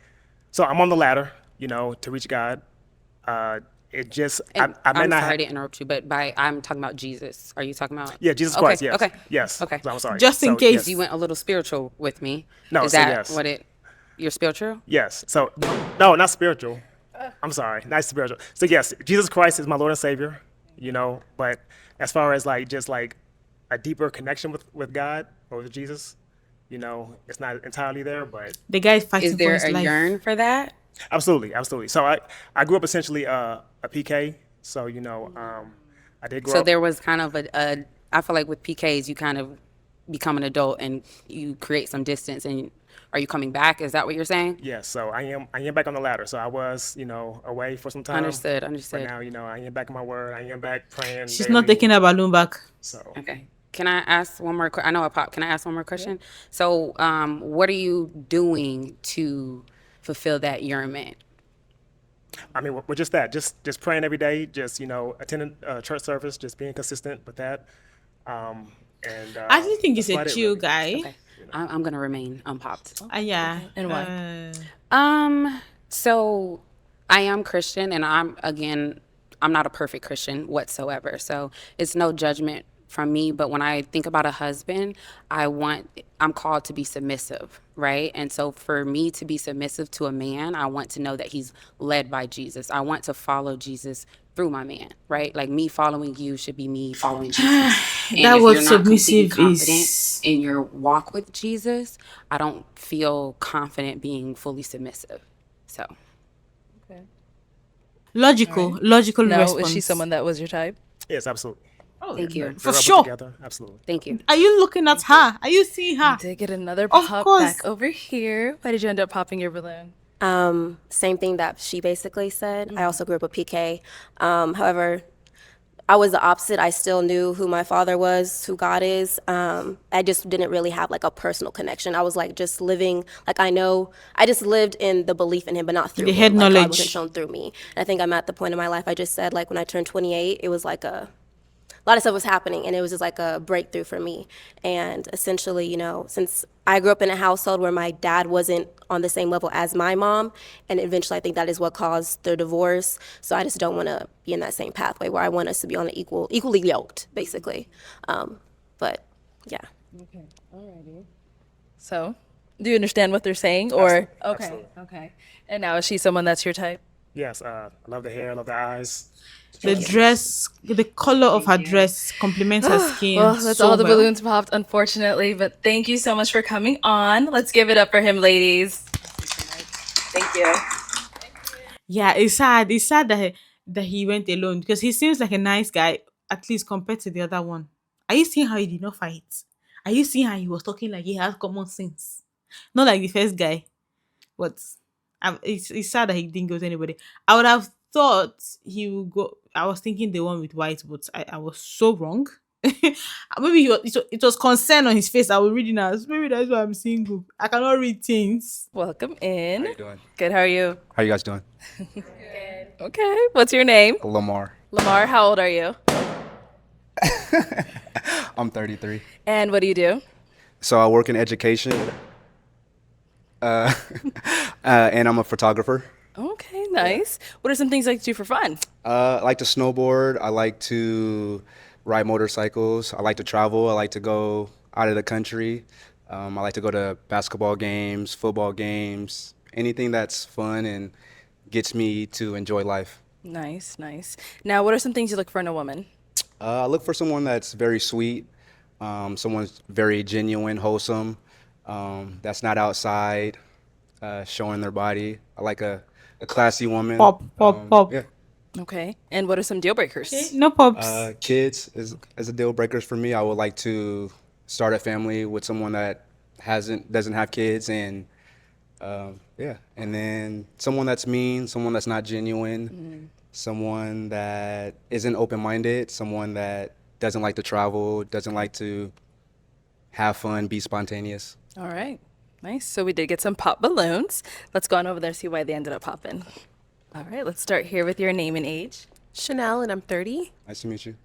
so I'm on the ladder, to reach God. It just, I may I'm not sorry have, to interrupt you, but I'm talking about Jesus. Are you talking about? Yeah, Jesus Okay, Christ, yes. Okay. Yes. Okay. So I'm sorry. Just in So, case. yes. You went a little spiritual with me. No, Is so that yes. what you're spiritual? Yes. So, no, not spiritual. I'm sorry, not spiritual. So yes, Jesus Christ is my Lord and Savior, but as far as just like a deeper connection with God or with Jesus, it's not entirely there, but The guy is fighting Is there for his a life. yearn for that? absolutely, absolutely. So I grew up essentially a PK, so I did grow So up. there was kind of I feel like with PKs, you kind of become an adult and you create some distance. And are you coming back? Is that what you're saying? Yes, so I am back on the ladder. So I was, away for some time. Understood. But now, I am back in my word. I am back praying. She's daily. not taking her balloon back. So Okay. Can I ask one more? I know I popped. Can I ask one more question? So, what are you doing to fulfill that yearnment? I mean, we're just that, just praying every day, just attending church service, just being consistent with that. And I actually think he's that's a about it, chill really. guy. Okay. I'm gonna remain unpopped. Yeah. And why? So I am Christian, and I'm not a perfect Christian whatsoever. So it's no judgment from me. But when I think about a husband, I'm called to be submissive, right? And so for me to be submissive to a man, I want to know that he's led by Jesus. I want to follow Jesus through my man, right? Like me following you should be me following Jesus. And That if word you're not completely submissive confident is in your walk with Jesus, I don't feel confident being fully submissive. So logical Now, response. is she someone that was your type? Yes, absolutely. thank you. For Grew up sure. Together, absolutely. Thank you. Are you looking at her? Are you seeing her? Did get another Of pop course. back over here. Why did you end up popping your balloon? Same thing that she basically said. I also grew up with PK. However, I was the opposite. I still knew who my father was, who God is. I just didn't really have like a personal connection. I was like just living, like I just lived in the belief in him, but not through The him. head Like God knowledge. wasn't shown through me. And I think I'm at the point in my life, I just said like when I turned 28, it was like a lot of stuff was happening, and it was just like a breakthrough for me. And essentially, since I grew up in a household where my dad wasn't on the same level as my mom, and eventually I think that is what caused the divorce. So I just don't want to be in that same pathway where I want us to be on an equally yoked, basically. But yeah. Okay. Alrighty. So, do you understand what they're saying? Or Absolutely. Okay. And now is she someone that's your type? Yes, I love the hair, I love the eyes. The dress, the color of her dress complements her skin. Well, that's so all the well. balloons popped, unfortunately. But thank you so much for coming on. Let's give it up for him, ladies. Thank you. Yeah, it's sad. It's sad that he went alone because he seems like a nice guy, at least compared to the other one. Are you seeing how he did not fight? Are you seeing how he was talking like he has common sense? Not like the first guy. But it's sad that he didn't go to anybody. I would have thought he would go. I was thinking the one with white, but I was so wrong. Maybe it was concern on his face. I was reading as maybe that's why I'm single. I cannot read things. Welcome in. How you doing? Good. How are you? How you guys doing? Okay. What's your name? Lamar. Lamar. How old are you? I'm 33. And what do you do? So I work in education, and I'm a photographer. Okay, nice. What are some things you like to do for fun? I like to snowboard. I like to ride motorcycles. I like to travel. I like to go out of the country. I like to go to basketball games, football games, anything that's fun and gets me to enjoy life. Nice, nice. Now, what are some things you look for in a woman? I look for someone that's very sweet, someone's very genuine, wholesome, that's not outside showing their body. I like a classy woman. Pop. Yeah. Okay. And what are some deal breakers? No pops. Kids is a deal breakers for me. I would like to start a family with someone that doesn't have kids, and and then someone that's mean, someone that's not genuine, someone that isn't open-minded, someone that doesn't like to travel, doesn't like to have fun, be spontaneous. All right. Nice. So we did get some pop balloons. Let's go on over there and see why they ended up popping. All right. Let's start here with your name and age. Chanel, and I'm 30. Nice to meet you.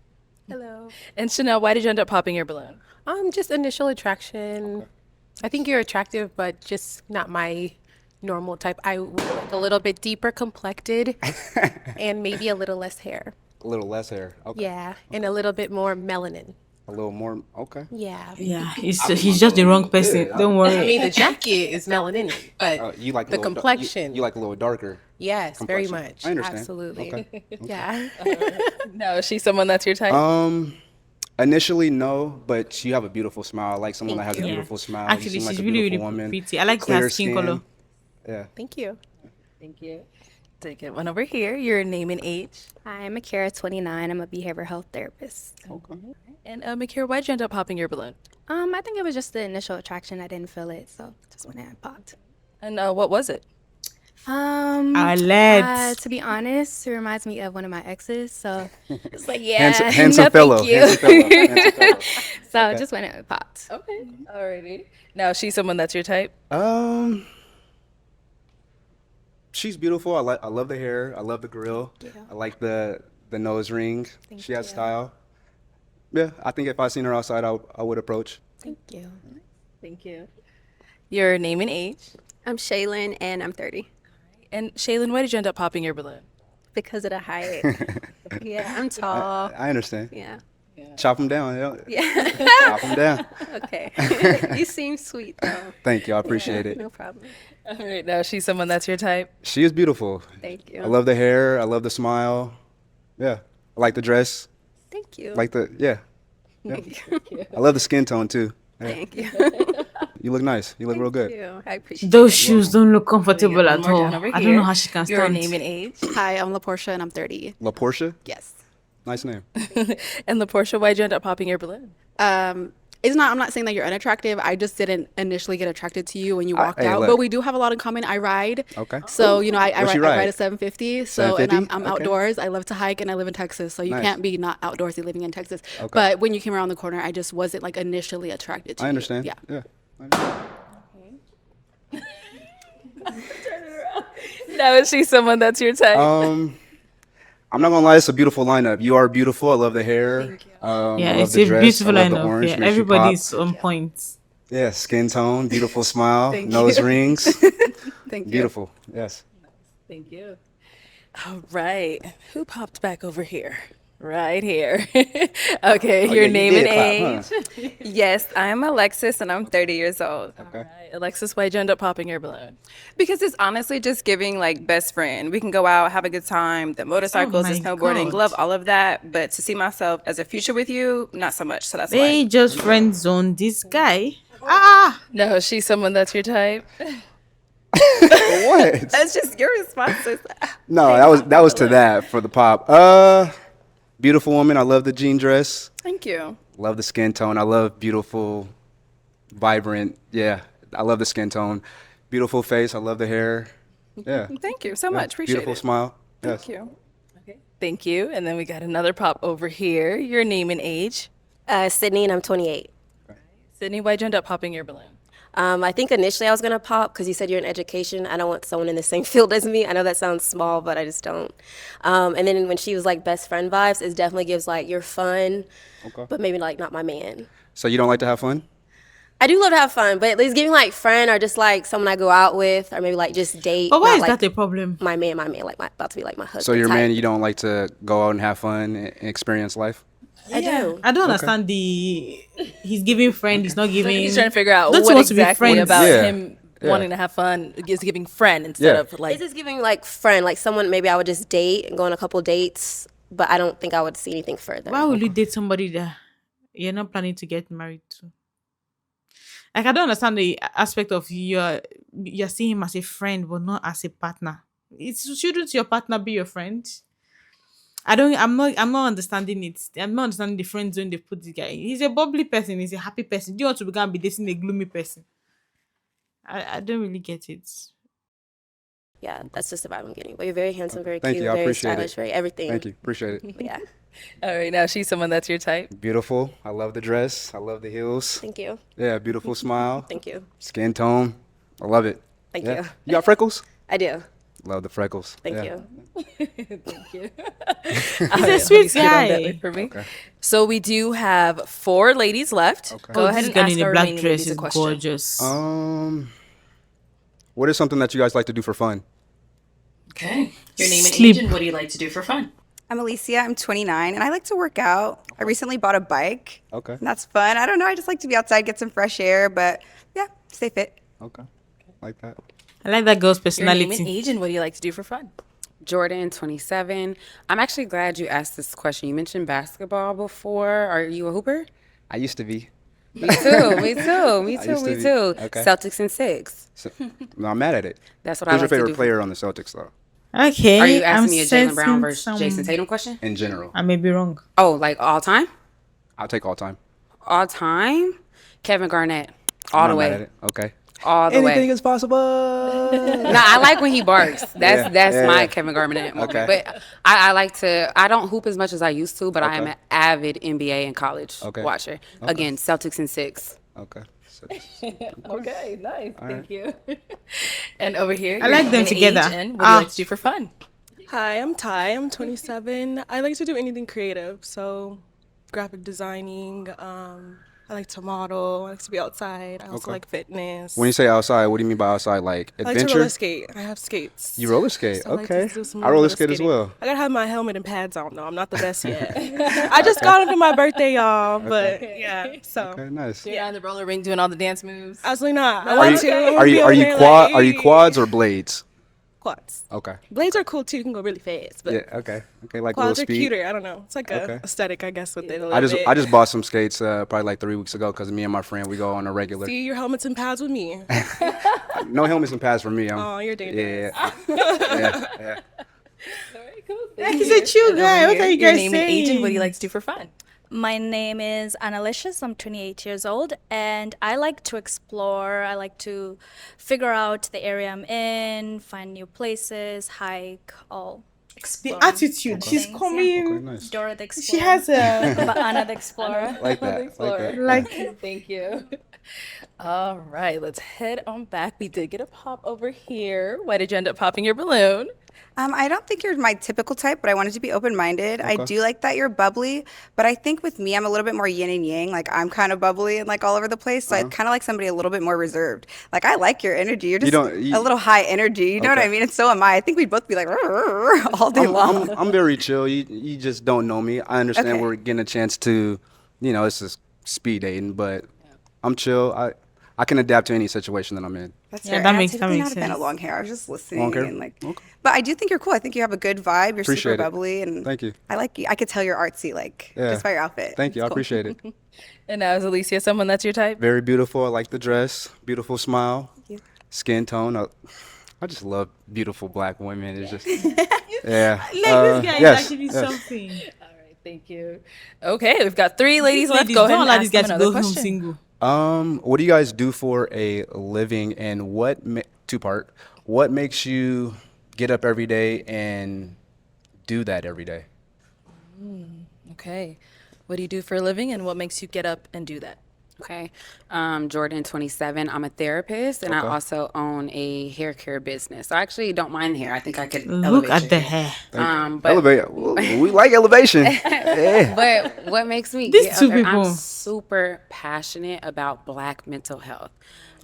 Hello. And Chanel, why did you end up popping your balloon? Just initial attraction. Okay. I think you're attractive, but just not my normal type. I would like a little bit deeper complected and maybe a little less hair. A little less hair. Okay. Yeah, and a little bit more melanin. A little more. Okay. Yeah. Yeah, he's just the wrong person. Don't worry. I mean, the jacket is melanin, but you like the complexion. You like a little darker. Yes, very complexion. much. I understand. Absolutely. Okay. Yeah. No, is she someone that's your type? Initially, no, but you have a beautiful smile. I like someone that has a Yeah. beautiful smile. Actually, you seem like she's a really, beautiful really woman. pretty. I like Clear her skin color. Yeah. Thank you. Thank you. Take it one over here. Your name and age. Hi, I'm Akira, 29. I'm a behavioral health therapist. Okay. And Makira, why'd you end up popping your balloon? I think it was just the initial attraction. I didn't feel it, so just went ahead and popped. And what was it? Arlette. To be honest, it reminds me of one of my exes, so it's like, handsome no, fellow. thank you. Handsome fellow. So Okay. just went ahead and popped. Okay. Alrighty. Now, is she someone that's your type? She's beautiful. I love the hair. I love the grill. I like the nose ring. She has style. Yeah, I think if I seen her outside, I would approach. Thank you. Thank you. Your name and age. I'm Shaylin, and I'm 30. And Shaylin, why did you end up popping your balloon? Because of the height. Yeah, I'm tall. I understand. Yeah. Chop them down. Yeah. Chop them down. Okay. You seem sweet, though. Thank you. I appreciate it. No problem. All right. Now, is she someone that's your type? She is beautiful. Thank you. I love the hair. I love the smile. Yeah. I like the dress. Thank you. Yeah. I love the skin tone too. Yeah. Thank you. You look nice. You look real good. Thank you. I appreciate Those shoes don't look comfortable at all. Down over I don't here. know how she can Your stand. name and age. Hi, I'm LaPortia, and I'm 30. La Portia? Yes. Nice name. And LaPortia, why'd you end up popping your balloon? It's not. I'm not saying that you're unattractive. I just didn't initially get attracted to you when you walked hey, out. look. But we do have a lot in common. I ride. Okay. So I What's ride, your I ride ride? a 750. So 750? and I'm Okay. outdoors. I love to hike, and I live in Texas. So you Nice. can't be not outdoorsy living in Texas. Okay. But when you came around the corner, I just wasn't like initially attracted to I you. understand. Yeah. Yeah. Now, is she someone that's your type? I'm not gonna lie, it's a beautiful lineup. You are beautiful. I love the hair. Yeah, I love it's the a dress. beautiful I love the lineup. orange. Yeah, Makes you everybody's pop. on point. Yeah, skin tone, beautiful smile, Thank nose you. rings. Thank you. Beautiful. Yes. Thank you. All right. Who popped back over here? Right here. Okay, your you name and did pop, age. Yes, I'm Alexis and I'm 30 years old. Okay. Right. Alexis, why'd you end up popping your balloon? Because it's honestly just giving like best friend. We can go out, have a good time, the motorcycles, the my snowboarding, God. love all of that. But to see myself as a future with you, not so much. So that's They why. just friend zone this guy. No, is she someone that's your type? What? That's just your responses. No, that was to that for the pop. Beautiful woman. I love the jean dress. Thank you. Love the skin tone. I love beautiful, vibrant. Yeah, I love the skin tone. Beautiful face. I love the hair. Yeah. Thank you so Yeah. much. Appreciate Beautiful it. smile. Thank Yes. you. Okay. Thank you. And then we got another pop over here. Your name and age. Sydney, and I'm 28. Sydney, why'd you end up popping your balloon? I think initially I was gonna pop because you said you're in education. I don't want someone in the same field as me. I know that sounds small, but I just don't. And then when she was like best friend vibes, it definitely gives like you're fun, Okay. but maybe like not my man. So you don't like to have fun? I do love to have fun, but it's giving like friend or just like someone I go out with or maybe like just date. But why not, is like, that a problem? my man, like about to be like my husband. So your type. man, you don't like to go out and have fun and experience life? I do. I don't understand he's giving friend, he's not giving. He's trying to figure out Don't you what want to be exactly friends? about Yeah. him wanting to have fun is giving friend instead of like. It's just giving like friend, like someone maybe I would just date and go on a couple dates, but I don't think I would see anything further. Why would you date somebody that you're not planning to get married to? Like, I don't understand the aspect of you're seeing him as a friend, but not as a partner. Shouldn't your partner be your friend? I'm not understanding it. I'm not understanding the friend zone they put this guy in. He's a bubbly person. He's a happy person. Do you want to be dating a gloomy person? I don't really get it. Yeah, that's just the vibe I'm getting. But you're very handsome, very Thank cute, you. I very appreciate stylish, it. very everything. Thank you. Appreciate it. Yeah. All right, now she's someone that's your type. Beautiful. I love the dress. I love the heels. Thank you. Yeah, beautiful smile. Thank you. Skin tone. I love it. Thank Yeah. you. You got freckles? I do. Love the freckles. Thank Yeah. you. Thank you. He's a sweet guy. For me. Okay. So we do have 4 ladies left. Go ahead This and girl ask in a our black remaining dress ladies a is question. gorgeous. What is something that you guys like to do for fun? Okay. Your name and Sleep. age and what do you like to do for fun? I'm Alicia. I'm 29, and I like to work out. I recently bought a bike. Okay. And that's fun. I don't know. I just like to be outside, get some fresh air, but yeah, stay fit. Okay. Like that. I like that girl's Your name and personality. age and what do you like to do for fun? Jordan, 27. I'm actually glad you asked this question. You mentioned basketball before. Are you a hooper? I used to be. Me too. Me too. Me I too. used to Me be. too. Okay. Celtics in 6. So, no, I'm mad at it. That's what Who's I your like to favorite do. player on the Celtics, though? Okay. Are you asking I'm me a Jaylen Brown sensing versus Jason Tatum question? In general. I may be wrong. Oh, like all time? I'll take all time. All time? Kevin Garnett. All I'm the not way. mad at it. Okay. All the Anything way. is possible. Nah, I like when he barks. That's my yeah. Kevin Garnett moment. Okay. But I like to. I don't hoop as much as I used to, but I am Okay. an avid NBA and college Okay. watcher. Okay. Again, Celtics in 6. Okay. So, Okay, nice. All Thank you. And over here, I your like name them and age together. and what do you like to do for fun? Hi, I'm Ty. I'm 27. I like to do anything creative, so graphic designing. I like to model. I like to be outside. I also Okay. like fitness. when you say outside, what do you mean by outside? Like I like to adventure? roller skate. I have skates. You roller skate? So I like to Okay. do some I roller skate as skating. well. I gotta have my helmet and pads on though. I'm not the best yet. I just got them for my birthday, y'all. But yeah, so Okay, nice. You're on the roller rink doing all the dance moves. absolutely not. I Are want you to. I wanna are be you over are you there quad like, are you quads or blades? quads? Okay. Blades are cool too. You can go really fast, but Yeah. Okay. Okay. Like a quads little are speed. cuter. I don't know. It's like Okay. a aesthetic, I guess, with it a little I just bit. I just bought some skates probably like 3 weeks ago because me and my friend we go on a regular. See your helmets and pads with me. No helmets and pads for me. Oh, you're dangerous. Yeah. Yeah. Yeah. He's a chill guy. What are you Your guys name and age and what do you saying? like to do for fun? My name is Annalicious. I'm 28 years old, and I like to explore. I like to figure out the area I'm in, find new places, hike, all. The Explore attitude. She's things, coming. Okay, nice. Dora the She Explorer. has a But Anna the Explorer. Like that. Like that. like. Thank you. All right, let's head on back. We did get a pop over here. Why did you end up popping your balloon? I don't think you're my typical type, but I wanted to be open-minded. I do like that you're bubbly, but I think with me, I'm a little bit more yin and yang. Like I'm kind of bubbly and like all over the place. So I kind of like somebody a little bit more reserved. Like I like your energy. You're just a little high energy. You know what I mean? And so am I. I think we'd both be like all day long. I'm very chill. You just don't know me. I understand Okay. we're getting a chance to, it's just speed dating, but I'm chill. I can adapt to any situation that I'm in. That's Yeah, fair. that And I makes typically sense. not a fan of long hair. I was just listening Long hair? and like, Okay. but I do think you're cool. I think you have a good vibe. You're Appreciate super it. bubbly, and Thank you. I like you. I could tell you're artsy, like Yeah. just by your outfit. Thank you. I It's cool. appreciate it. And now is Alicia someone that's your type? Very beautiful. I like the dress. Beautiful smile. you. Skin tone. I just love beautiful black women. It's just yeah. Like this guy yes, is actually yes. something. All right, thank you. Okay, we've got 3 ladies left. Ladies, Go ahead don't and allow ask this them guy to another go home question. single. What do you guys do for a living, and two-part? What makes you get up every day and do that every day? Okay. What do you do for a living and what makes you get up and do that? Okay. Jordan, 27. I'm a therapist, and I Okay. also own a hair care business. I actually don't mind hair. I think I could Look elevate at your the hair. hair. But Elevate. We like elevation. Yeah. But what makes me These get two up there, people. I'm super passionate about Black mental health.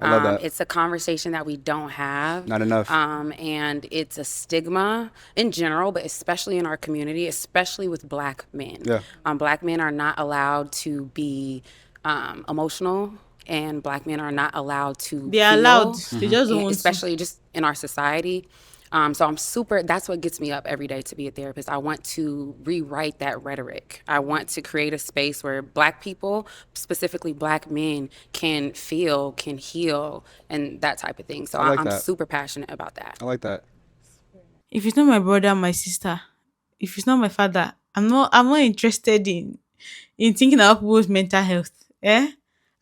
I love that. It's a conversation that we don't have. Not enough. And it's a stigma in general, but especially in our community, especially with Black men. Yeah. Black men are not allowed to be emotional and black men are not allowed to They're feel, allowed. They just don't and want to. especially just in our society. So that's what gets me up every day to be a therapist. I want to rewrite that rhetoric. I want to create a space where black people, specifically black men, can feel, can heal, and that type of thing. So I like I'm that. super passionate about that. I like that. If it's not my brother, my sister, if it's not my father, I'm not interested in thinking about people's mental health.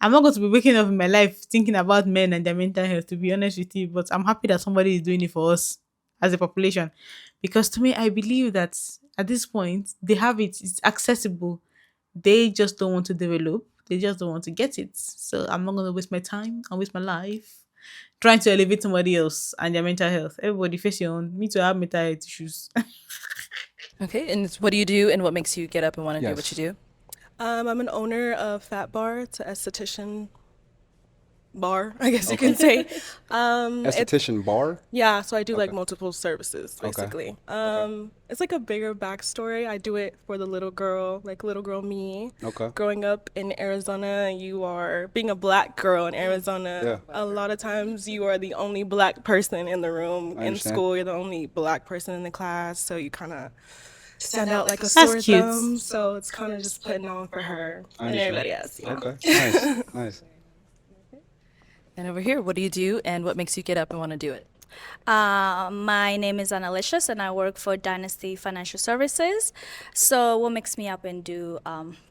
I'm not going to be waking up in my life thinking about men and their mental health, to be honest with you. But I'm happy that somebody is doing it for us as a population. Because to me, I believe that at this point, they have it, it's accessible. They just don't want to develop. They just don't want to get it. So I'm not going to waste my time and waste my life trying to elevate somebody else and their mental health. Everybody face your own. Me too, I have mental health issues. Okay, and what do you do and what makes you get up and want to do what you do? I'm an owner of Fat Bar. It's an esthetician bar, I guess you can say. Esthetician bar? Yeah, so I do like multiple services, Okay. basically. It's like a bigger backstory. I do it for the little girl, like little girl me. Okay. Growing up in Arizona, you are being a black girl in Arizona. Yeah. A lot of times you are the only black person in the room. I In understand. school, you're the only black person in the class, so you kind of stand out like a That's sore cute. thumb. So it's kind of just putting on for her I and understand. everybody else. You know? Okay. Nice. Nice. And over here, what do you do and what makes you get up and want to do it? My name is Annalicious and I work for Dynasty Financial Services. So what makes me up and do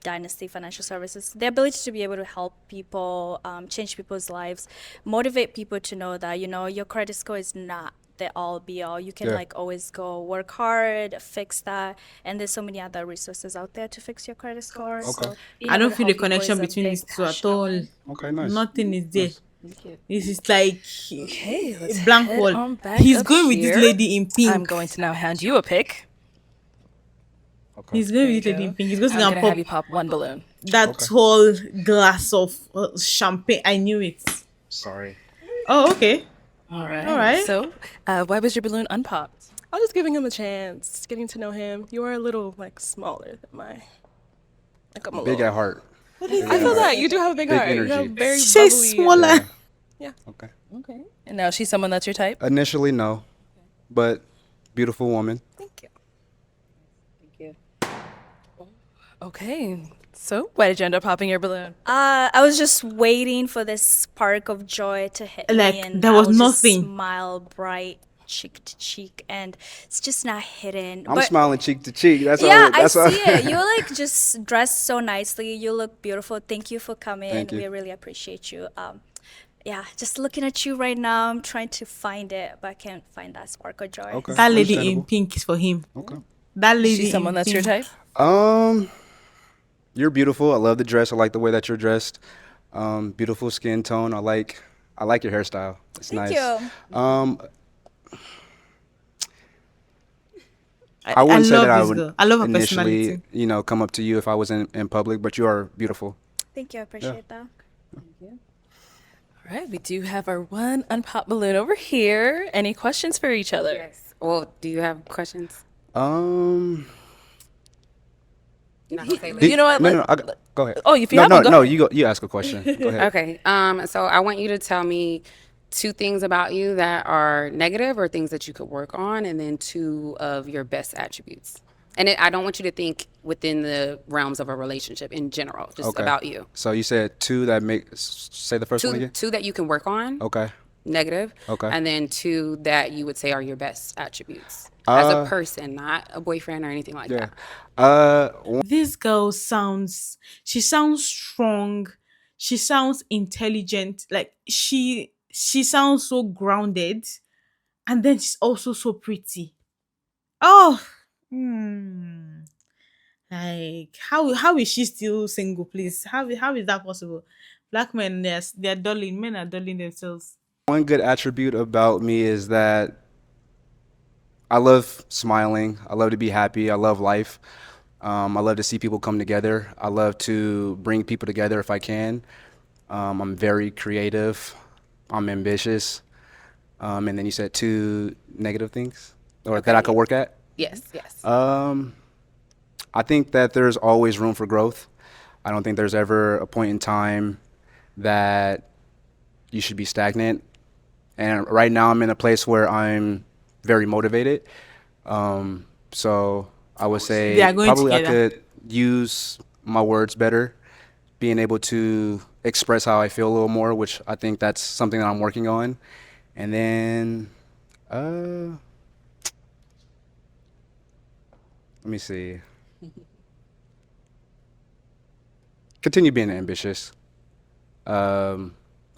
Dynasty Financial Services? The ability to be able to help people, change people's lives, motivate people to know that, you know, your credit score is not the all be all. You can Yeah. like always go work hard, fix that. And there's so many other resources out there to fix your credit score. Okay. So being I able don't to feel the help people is connection a between big these two at passion of all. mine. Okay, nice. Nothing is there. you. This is like let's a blank head wall. on back He's up going with this here. lady in pink. I'm going to now hand you a pick. He's going with this lady in pink. He's going to I'm go gonna and have you pop pop one balloon. that whole glass of champagne. I knew it. Sorry. Oh, okay. All right. All right. So, why was your balloon unpopped? I was just giving him a chance, getting to know him. You are a little like smaller than my. Like I'm a Big little. at heart. I feel that you do have a big, Big heart. You have energy. very Say bubbly. smaller. Yeah. Okay. Okay. And now she's someone that's your type? Initially, no. But beautiful woman. Okay. So, why did you end up popping your balloon? I was just waiting for this spark of joy to hit Like, me, and there I was would just nothing. smile bright cheek to cheek, and it's just not hidden. I'm But smiling cheek to cheek. That's yeah, all. That's I all. see it. You're like just dressed so nicely. You look beautiful. Thank you for coming. Thank you. We really appreciate you. Yeah, just looking at you right now, I'm trying to find it, but I can't find that spark of joy. Okay. That lady in Understandable. pink is for him. Okay. That lady She's someone in that's your pink. type? You're beautiful. I love the dress. I like the way that you're dressed. Beautiful skin tone. I like your hairstyle. It's Thank nice. you. I wouldn't say love that I this would girl. I love her initially, personality. come up to you if I was in public, but you are beautiful. Thank you. I appreciate that. All right. We do have our one unpopped balloon over here. Any questions for each other? Yes. Well, do you have questions? You know what? No, go ahead. Oh, if you no, have no, one, go no, ahead. you ask a question. Go ahead. Okay. So I want you to tell me 2 things about you that are negative or things that you could work on, and then 2 of your best attributes. And I don't want you to think within the realms of a relationship in general, just Okay. about you. So you said 2 that say the first one 2, again. 2 that you can work on, Okay. negative. Okay. And then 2 that you would say are your best attributes as a Uh, person, not a boyfriend or anything like Yeah. that. This girl sounds strong. She sounds intelligent. Like she sounds so grounded. And then she's also so pretty. Oh, like how is she still single, please? How is that possible? Black men, yes, they're dulling. Men are dulling themselves. One good attribute about me is that I love smiling. I love to be happy. I love life. I love to see people come together. I love to bring people together if I can. I'm very creative. I'm ambitious. And then you said 2 negative things, or that I could work at. Yes, yes. I think that there's always room for growth. I don't think there's ever a point in time that you should be stagnant. And right now I'm in a place where I'm very motivated. So I would say They are going probably I together. could use my words better, being able to express how I feel a little more, which I think that's something that I'm working on. And then, let me see. Continue being ambitious. I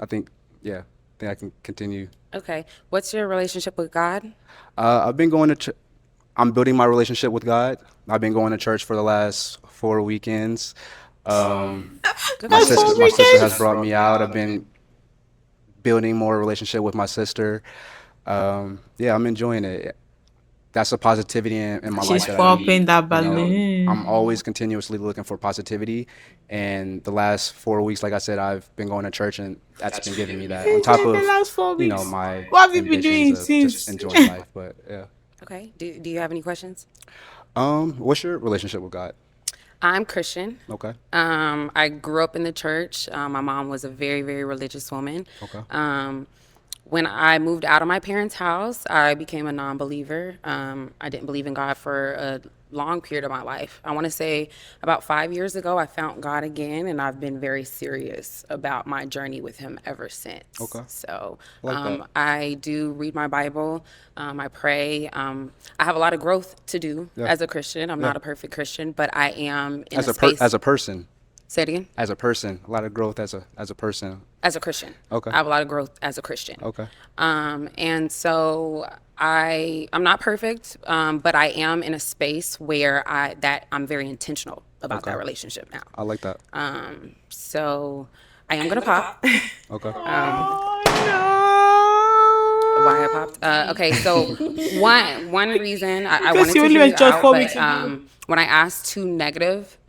think, yeah, I think I can continue. Okay. What's your relationship with God? I've been going to I'm building my relationship with God. I've been going to church for the last 4 weekends. My sister has brought me out. I've been building more relationship with my sister. Yeah, I'm enjoying it. That's a positivity in my life She's that I popping need. that You know, balloon. I'm always continuously looking for positivity, and the last 4 weeks, like I said, I've been going to church, and that's been giving me that. On top The last 4 of, you know, weeks. my What have you been doing ambitions of just since? enjoying life. But yeah. Okay. Do you have any questions? What's your relationship with God? I'm Christian. Okay. I grew up in the church. My mom was a very, very religious woman. Okay. When I moved out of my parents' house, I became a non-believer. I didn't believe in God for a long period of my life. I want to say about 5 years ago, I found God again, and I've been very serious about my journey with Him ever since. Okay. So I like that. I do read my Bible. I pray. I have a lot of growth to do Yeah. as a Christian. I'm Yeah. not a perfect Christian, but I am in As a a space. as a person. Say it again. As a person, a lot of growth as a person. As a Christian. Okay. I have a lot of growth as a Christian. Okay. And so I'm not perfect, but I am in a space where I'm very intentional about Okay. that relationship now. I like that. So I am gonna pop. Okay. Why I popped? Okay, so one reason I Because wanted you to only hear went you church out, 4 but weeks ago. when I asked 2 negative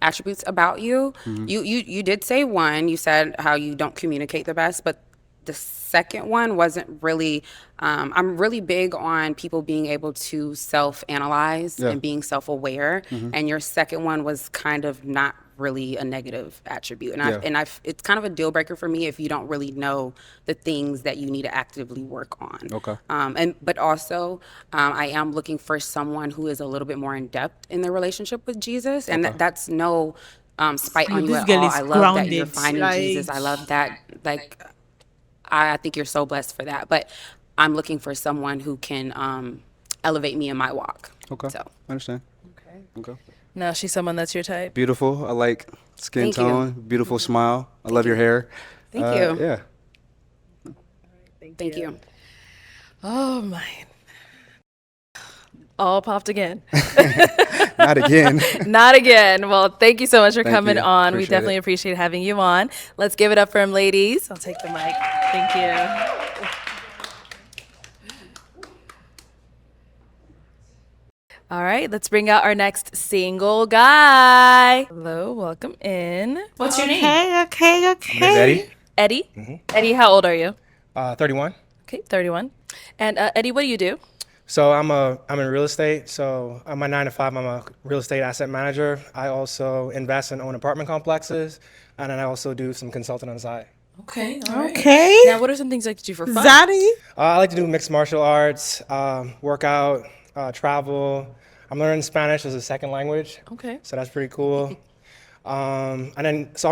attributes about you, you did say one. You said how you don't communicate the best, but the second one wasn't really. I'm really big on people being able to self-analyze Yeah. and being self-aware, and your second one was kind of not really a negative attribute, and Yeah. it's kind of a deal breaker for me if you don't really know the things that you need to actively work on. Okay. But also, I am looking for someone who is a little bit more in depth in their relationship with Jesus, and Okay. that's no spite Yo, on you this at girl all. is I love that you're grounded, finding Jesus. I like- love that. Like, I think you're so blessed for that. But I'm looking for someone who can elevate me in my walk. Okay. So. I understand. Okay. Okay. Now she's someone that's your type. Beautiful. I like skin Thank you. tone. Beautiful smile. I love your hair. Thank you. Yeah. Thank you. Oh my. All popped again. Not again. Not again. Well, thank you so much for Thank coming you. on. We Appreciate definitely it. appreciate having you on. Let's give it up for him, ladies. I'll take the mic. Thank you. All right, let's bring out our next single guy. Hello, welcome in. What's your name? Okay. My name's Eddie. Eddie? Eddie, how old are you? 31. Okay, 31. And Eddie, what do you do? So I'm in real estate. So I'm my 9 to 5. I'm a real estate asset manager. I also invest and own apartment complexes, and then I also do some consulting on the side. Okay, all right. Okay. Now, what are some things like to do for fun? Zaddy? I like to do mixed martial arts, workout, travel. I'm learning Spanish as a second language. Okay. So that's pretty cool. So I'm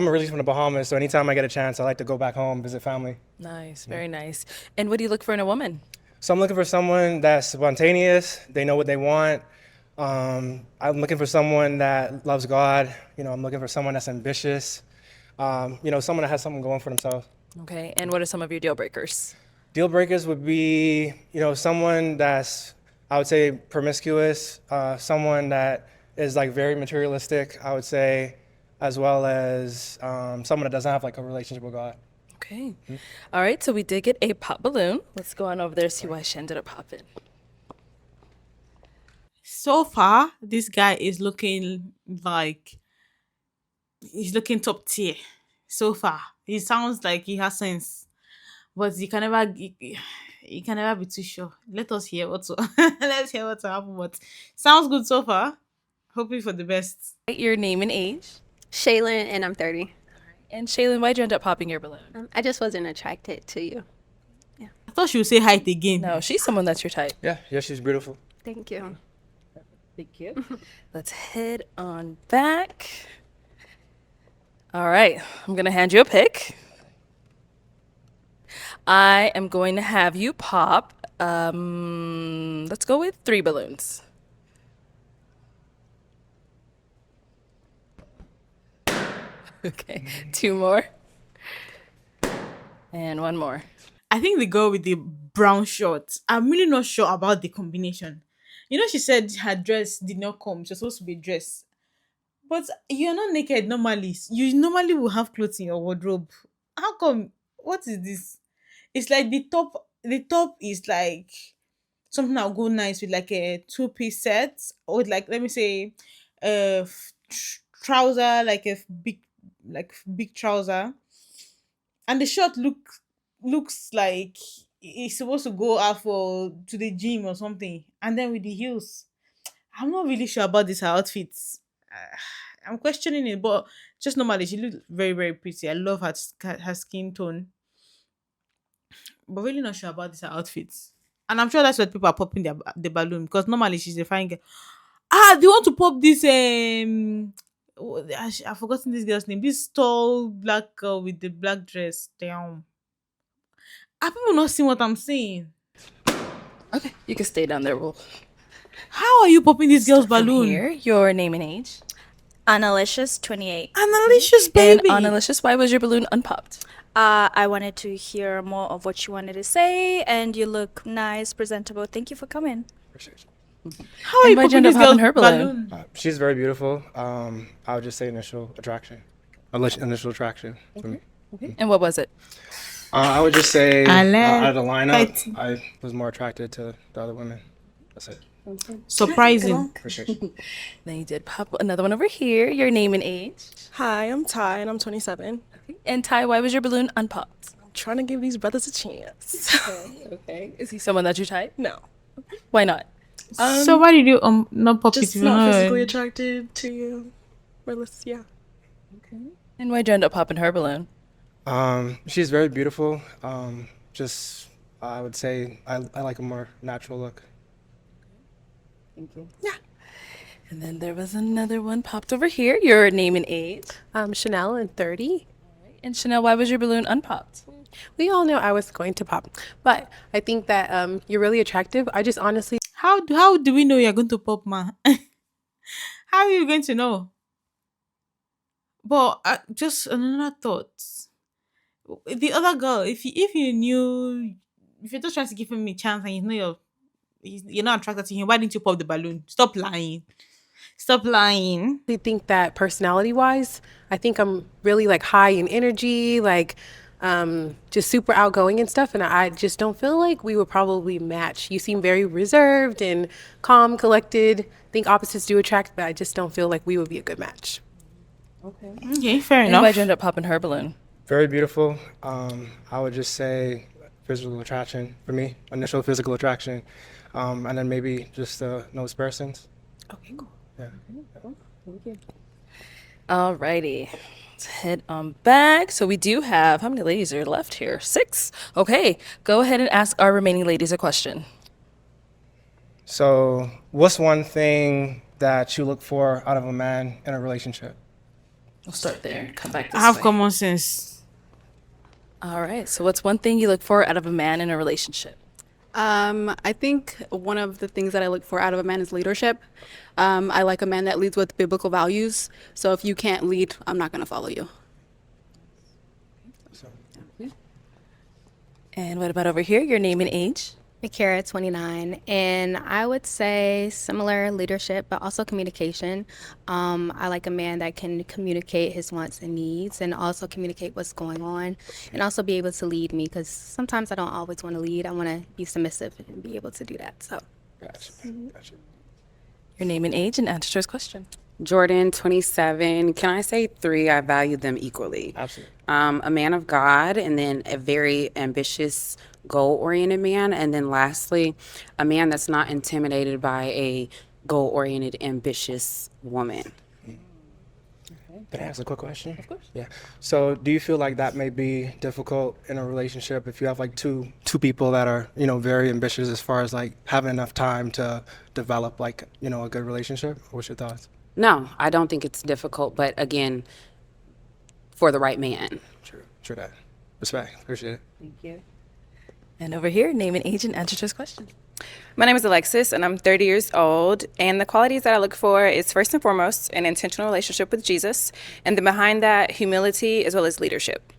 originally from the Bahamas. So anytime I get a chance, I like to go back home, visit family. Nice, very nice. And what do you look for in a woman? So I'm looking for someone that's spontaneous. They know what they want. I'm looking for someone that loves God. I'm looking for someone that's ambitious. Someone that has something going for themselves. Okay, and what are some of your deal breakers? Deal breakers would be, someone that's, I would say, promiscuous, someone that is like very materialistic, I would say, as well as someone that doesn't have like a relationship with God. Okay. All right, so we did get a pop balloon. Let's go on over there and see why she ended up popping. So far, this guy is looking like he's looking top tier. So far, he sounds like he has sense, but he can never be too sure. Let us hear what's let's hear what's happen. But sounds good so far. Hoping for the best. Your name and age. Shaylin, and I'm 30. And Shaylin, why'd you end up popping your balloon? I just wasn't attracted to you. I thought she would say height again. No, she's someone that's your type. Yeah, she's beautiful. Thank you. Thank you. Let's head on back. All right, I'm gonna hand you a pick. I am going to have you pop, let's go with 3 balloons. Okay, 2 more. And 1 more. I think the girl with the brown shorts. I'm really not sure about the combination. You know, she said her dress did not come. She was supposed to be dressed. But you're not naked normally. You normally will have clothes in your wardrobe. How come? What is this? It's like the top. The top is like something that will go nice with like a 2-piece set, or with like, let me say, trouser, like a big trouser, and the shirt looks like it's supposed to go out to the gym or something, and then with the heels. I'm not really sure about this outfits. I'm questioning it, but just normally she looks very, very pretty. I love her skin tone, but really not sure about this outfits. And I'm sure that's why people are popping the balloon, because normally she's a fine girl. Do you want to pop this? I've forgotten this girl's name. This tall black girl with the black dress. Damn. Are people not seeing what I'm saying? Okay, you can stay down there, Wolf. How are you popping this girl's From balloon? here, your name and age. Annalicious, 28. Annalicious, baby. And Annalicious, why was your balloon unpopped? I wanted to hear more of what you wanted to say, and you look nice, presentable. Thank you for coming. How are you why'd you popping end this up girl's popping her balloon? She's very beautiful. I would just say initial attraction. Initial attraction for me. And what was it? I would just say Arlette. out of the lineup, I was more attracted to the other women. That's it. Surprising. Appreciate you. Then you did pop another one over here. Your name and age. Hi, I'm Ty, and I'm 27. And Ty, why was your balloon unpopped? I'm trying to give these brothers a chance. Okay. Is he someone that you type? No. Why not? So why did you not pop it? Just if you're not physically attracted to you. Yeah. And why'd you end up popping her balloon? She's very beautiful. Just I would say I like a more natural look. Thank you. Yeah. And then there was another one popped over here. Your name and age. Chanel, and 30. And Chanel, why was your balloon unpopped? We all knew I was going to pop, but I think that you're really attractive. I just honestly. How do we know you're going to pop, man? How are you going to know? But just another thought. The other girl, if you knew, if you're just trying to give him a chance and you know you're not attracted to him, why didn't you pop the balloon? Stop lying. Stop lying. I think that personality-wise, I think I'm really like high in energy, like just super outgoing and stuff, and I just don't feel like we would probably match. You seem very reserved and calm, collected. I think opposites do attract, but I just don't feel like we would be a good match. Okay, fair And enough. why'd you end up popping her balloon? Very beautiful. I would just say physical attraction for me, initial physical attraction, and then maybe just nose persons. Okay, cool. Yeah. Thank you. Alrighty. Let's head on back. So we do have, how many ladies are left here? 6. Okay. Go ahead and ask our remaining ladies a question. So, what's one thing that you look for out of a man in a relationship? We'll start there. Come back this I have way. common sense. All right. So what's one thing you look for out of a man in a relationship? I think one of the things that I look for out of a man is leadership. I like a man that leads with biblical values. So if you can't lead, I'm not going to follow you. And what about over here? Your name and age? Makara, 29, and I would say similar leadership, but also communication. I like a man that can communicate his wants and needs, and also communicate what's going on, and also be able to lead me, because sometimes I don't always want to lead. I want to be submissive and be able to do that. So, Gotcha. Your name and age, and answer to his question. Jordan, 27. Can I say 3? I value them equally. Absolutely. A man of God, and then a very ambitious, goal-oriented man, and then lastly, a man that's not intimidated by a goal-oriented, ambitious woman. Can I ask a quick question? Of course. Yeah. So, do you feel like that may be difficult in a relationship if you have like two people that are, you know, very ambitious as far as like having enough time to develop like, you know, a good relationship? What's your thoughts? No, I don't think it's difficult, but again, for the right man. True that. Respect. Appreciate it. Thank you. And over here, name and age and answer to this question. My name is Alexis, and I'm 30 years old. And the qualities that I look for is first and foremost an intentional relationship with Jesus, and then behind that, humility as well as leadership.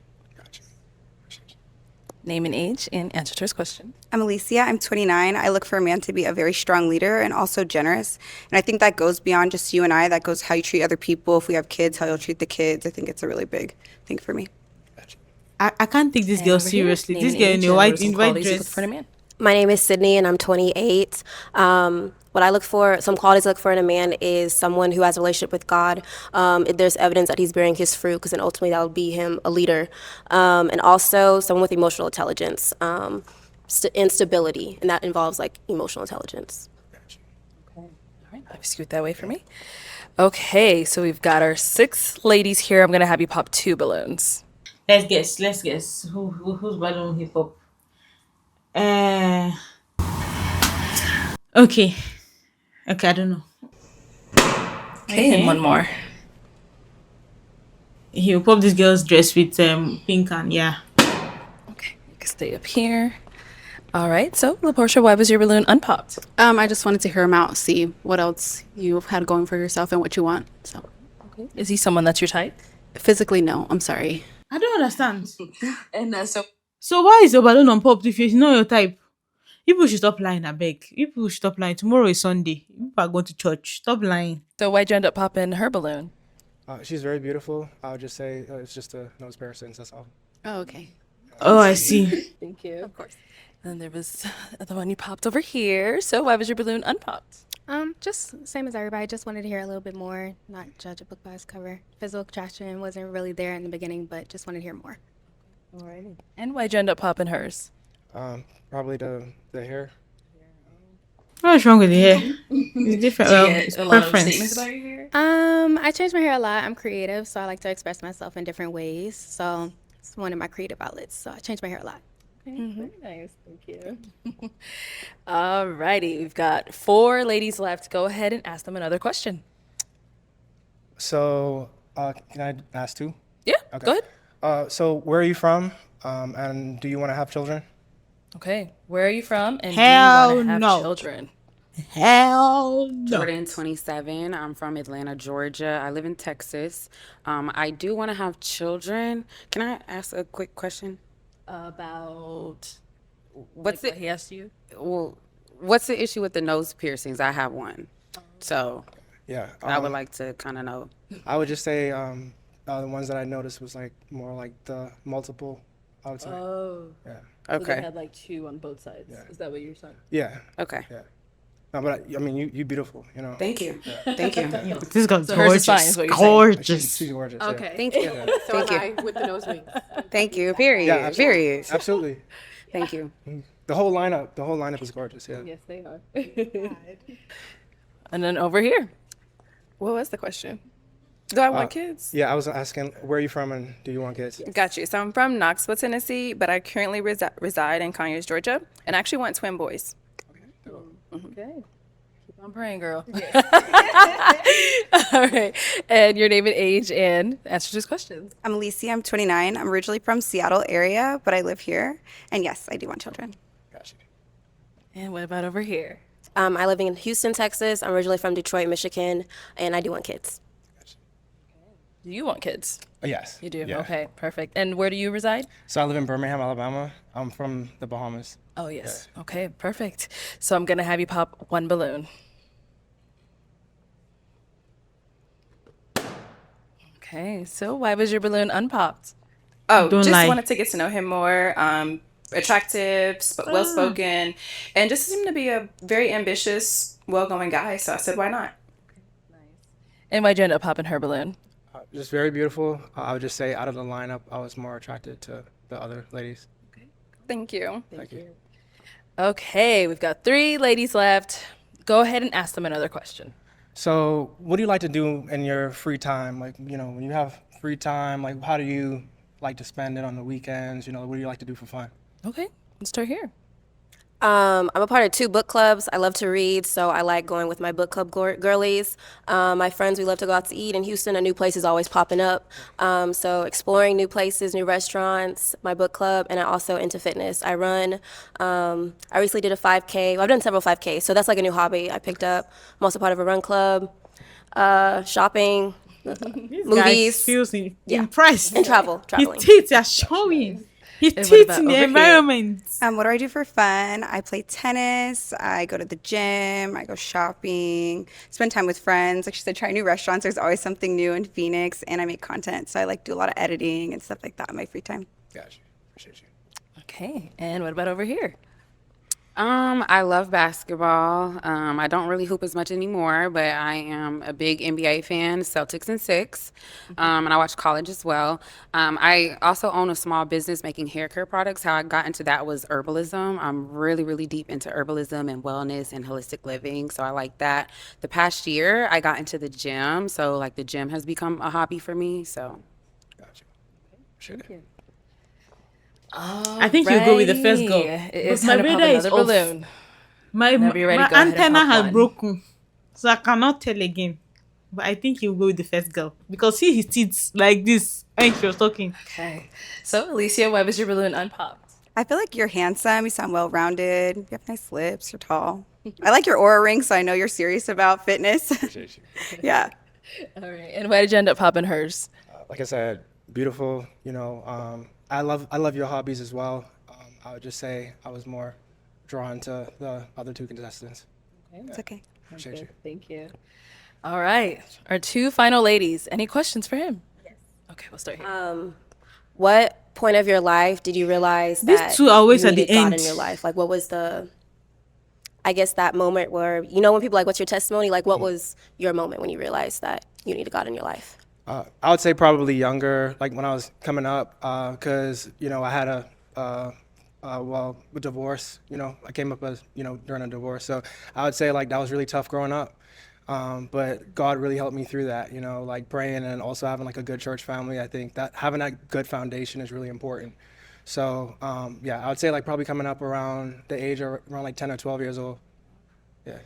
Name and age and answer to this question. I'm Alicia. I'm 29. I look for a man to be a very strong leader and also generous. And I think that goes beyond just you and I. That goes how you treat other people. If we have kids, how you'll treat the kids. I think it's a really big thing for me. I can't take this girl over here, seriously. name This and girl age in a and white what are some in white qualities you look dress. for in a man? My name is Sydney, and I'm 28. What I look for, some qualities I look for in a man is someone who has a relationship with God. If there's evidence that he's bearing his fruit, because then ultimately that will be him a leader. And also someone with emotional intelligence and stability, and that involves like emotional intelligence. All right, I'll scoot that way for me. Okay, so we've got our 6 ladies here. I'm gonna have you pop 2 balloons. Let's guess. Who's ballon hip hop? Okay. Okay, I don't know. Okay, and one more. He'll pop this girl's dress with pink and You can stay up here. All right, so LaPortia, why was your balloon unpopped? I just wanted to hear him out, see what else you had going for yourself and what you want. So, Is he someone that's your type? physically, no. I'm sorry. I don't understand. And So why is your balloon unpopped if it's not your type? People should stop lying, I beg. People should stop lying. Tomorrow is Sunday. People are going to church. Stop lying. So why'd you end up popping her balloon? She's very beautiful. I would just say it's just a nose piercings. That's all. Oh, okay. Oh, I see. Thank you. Of course. And there was the one you popped over here. So why was your balloon unpopped? Just same as everybody. Just wanted to hear a little bit more, not judge a book by its cover. Physical attraction wasn't really there in the beginning, but just wanted to hear more. Alrighty. And why'd you end up popping hers? Probably the hair. What's wrong with the hair? It's different. Do you It's get a lot of preference. statements about your hair? I change my hair a lot. I'm creative, so I like to express myself in different ways. So it's one of my creative outlets. So I change my hair a lot. Very nice. Thank you. Alrighty. We've got 4 ladies left. Go ahead and ask them another question. So, can I ask 2? Yeah, go ahead. So, where are you from? And do you want to have children? Okay. Where are you from? And Hell do you want to have no. children? Hell no. Jordan, 27. I'm from Atlanta, Georgia. I live in Texas. I do want to have children. Can I ask a quick question? About What's what he asked you? Well, what's the issue with the nose piercings? I have one. So Yeah. I would like to kind of know. I would just say the ones that I noticed was like more like the multiple. I would say. Oh. Yeah. So they Okay. had like 2 on both sides. Yeah. Is that what you're saying? Yeah. Okay. Yeah. No, but I mean, you beautiful. You know. Thank you. Yeah. Thank you. This girl's So hers is fine, gorgeous. is what you're saying. Gorgeous. She's gorgeous. yeah. Okay. Thank you. Yeah. So Thank am you. I with the nose wings. Thank you. Period. Yeah, absolutely. Period. Absolutely. Thank you. The whole lineup is gorgeous. Yeah. Yes, they are. And then over here. What was the question? Do I want kids? Yeah, I was asking where are you from and do you want kids? Got you. So I'm from Knoxville, Tennessee, but I currently reside in Conyers, Georgia, and I actually want twin boys. Okay. Keep on praying, girl. All right. And your name and age and answer to his questions. I'm Alicia. I'm 29. I'm originally from Seattle area, but I live here. And yes, I do want children. Gotcha. And what about over here? I live in Houston, Texas. I'm originally from Detroit, Michigan, and I do want kids. Do you want kids? Yes. You do? Yeah. Okay, perfect. And where do you reside? So I live in Birmingham, Alabama. I'm from the Bahamas. Oh, yes. Okay, perfect. So I'm going to have you pop 1 balloon. Okay, so why was your balloon unpopped? Oh, Don't just lie. wanted to get to know him more. Attractive, well-spoken, and just seemed to be a very ambitious, well-going guy. So I said, why not? And why'd you end up popping her balloon? Just very beautiful. I would just say out of the lineup, I was more attracted to the other ladies. Thank you. Thank you. Okay, we've got 3 ladies left. Go ahead and ask them another question. So, what do you like to do in your free time? Like, when you have free time, like, how do you like to spend it on the weekends? What do you like to do for fun? Okay, let's start here. I'm a part of 2 book clubs. I love to read, so I like going with my book club girlies. My friends, we love to go out to eat in Houston. A new place is always popping up. So exploring new places, new restaurants, my book club, and I also into fitness. I run. I recently did a 5K. Well, I've done several 5Ks, so that's like a new hobby I picked up. I'm also part of a run club, shopping, movies. Feels impressed. And traveling. His teeth are showing. His And what teeth about in the over here? environment. What do I do for fun? I play tennis. I go to the gym. I go shopping. Spend time with friends. Like she said, try new restaurants. There's always something new in Phoenix, and I make content, so I like do a lot of editing and stuff like that in my free time. Gotcha. Appreciate you. Okay, and what about over here? I love basketball. I don't really hoop as much anymore, but I am a big NBA fan, Celtics and 6. And I watch college as well. I also own a small business making hair care products. How I got into that was herbalism. I'm really, really deep into herbalism and wellness and holistic living, so I like that. The past year, I got into the gym, so like the gym has become a hobby for me. So, Gotcha. Appreciate it. I think you go with the first girl. It's But my time to pop radar is another off. balloon. My Whenever you're ready, my go ahead and antenna pop has one. broken, so I cannot tell again. But I think you go with the first girl because see his teeth like this when she was talking. Okay, so Alicia, why was your balloon unpopped? I feel like you're handsome. You sound well-rounded. You have nice lips. You're tall. I like your aura ring, so I know you're serious about fitness. Appreciate you. Yeah. All right, and why did you end up popping hers? Like I said, beautiful. I love your hobbies as well. I would just say I was more drawn to the other 2 contestants. It's okay. Appreciate you. Thank you. All right, our 2 final ladies. Any questions for him? Yes. Okay, we'll start here. What point of your life did you realize These that 2 are always you at the needed God end. in your life? Like, what was I guess that moment where, when people like, what's your testimony? Like, what was your moment when you realized that you needed God in your life? I would say probably younger, like when I was coming up, because I had a divorce. I came up as during a divorce, so I would say like that was really tough growing up. But God really helped me through that. Like praying and also having like a good church family. I think that having that good foundation is really important. So I would say like probably coming up around the age of around like 10 or 12 years old. Yeah.